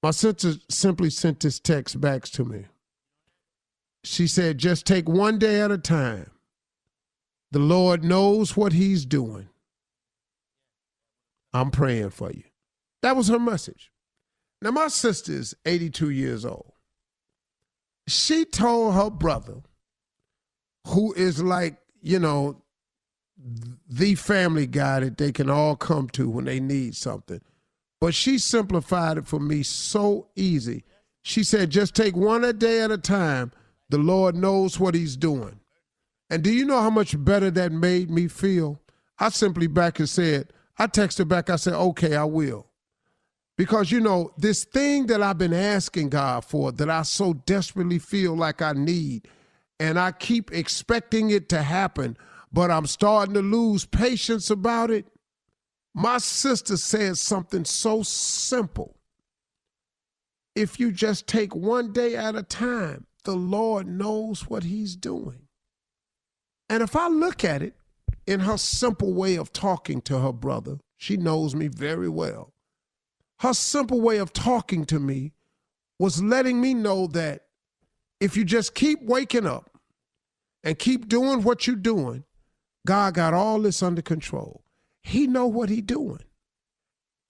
C: My sister simply sent this text back to me. She said, just take one day at a time. The Lord knows what he's doing. I'm praying for you. That was her message. Now, my sister is 82 years old. She told her brother, who is like, the family guy that they can all come to when they need something. But she simplified it for me so easy. She said, just take one a day at a time. The Lord knows what he's doing. And do you know how much better that made me feel? I simply back and said, I texted back, I said, okay, I will. Because, this thing that I've been asking God for that I so desperately feel like I need, and I keep expecting it to happen, but I'm starting to lose patience about it. My sister said something so simple. if you just take one day at a time, the Lord knows what he's doing. And if I look at it in her simple way of talking to her brother, she knows me very well. Her simple way of talking to me was letting me know that if you just keep waking up and keep doing what you're doing, God got all this under control. He know what he doing.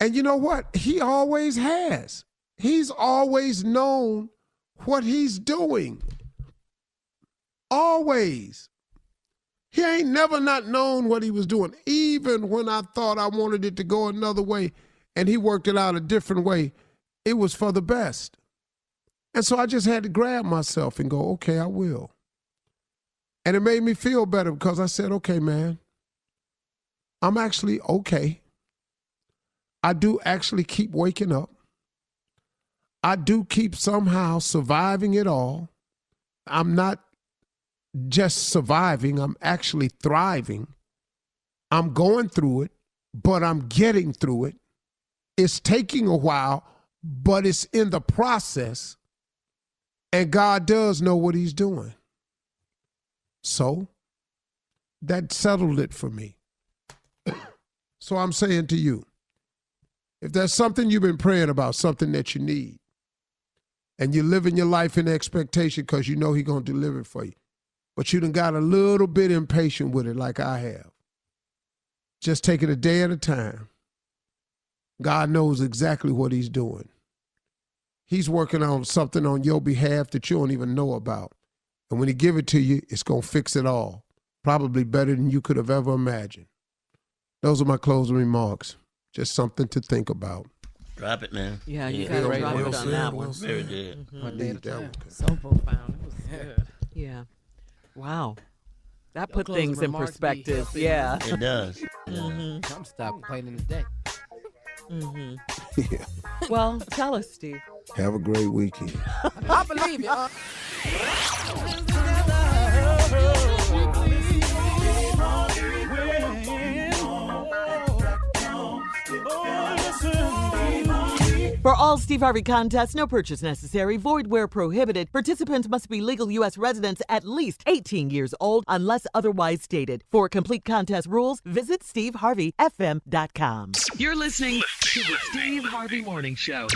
C: And you know what? He always has. He's always known what he's doing. Always. He ain't never not known what he was doing. Even when I thought I wanted it to go another way and he worked it out a different way, it was for the best. And so I just had to grab myself and go, okay, I will. And it made me feel better because I said, okay, man, I'm actually okay. I do actually keep waking up. I do keep somehow surviving it all. I'm not just surviving, I'm actually thriving. I'm going through it, but I'm getting through it. It's taking a while, but it's in the process. And God does know what he's doing. So that settled it for me. So I'm saying to you, if there's something you've been praying about, something that you need, and you're living your life in expectation because you know he's going to deliver it for you, but you done got a little bit impatient with it like I have, just take it a day at a time. God knows exactly what he's doing. He's working on something on your behalf that you don't even know about. And when he give it to you, it's going to fix it all. Probably better than you could have ever imagined. Those are my closing remarks. Just something to think about.
P: Drop it, man.
G: Yeah, you got to drop it on that one.
P: Very good.
C: I need that one.
M: So profound. It was good.
G: Yeah. Wow. That put things in perspective. Yeah.
P: It does.
G: Mm-hmm.
A: I'm stopping complaining today.
G: Mm-hmm.
C: Yeah.
G: Well, tell us, Steve.
C: Have a great weekend.
A: I believe you.
G: For all Steve Harvey contests, no purchase necessary, void where prohibited. Participants must be legal U.S. residents at least 18 years old unless otherwise stated. For complete contest rules, visit steveharveyfm.com.
F: You're listening to the Steve Harvey Morning Show.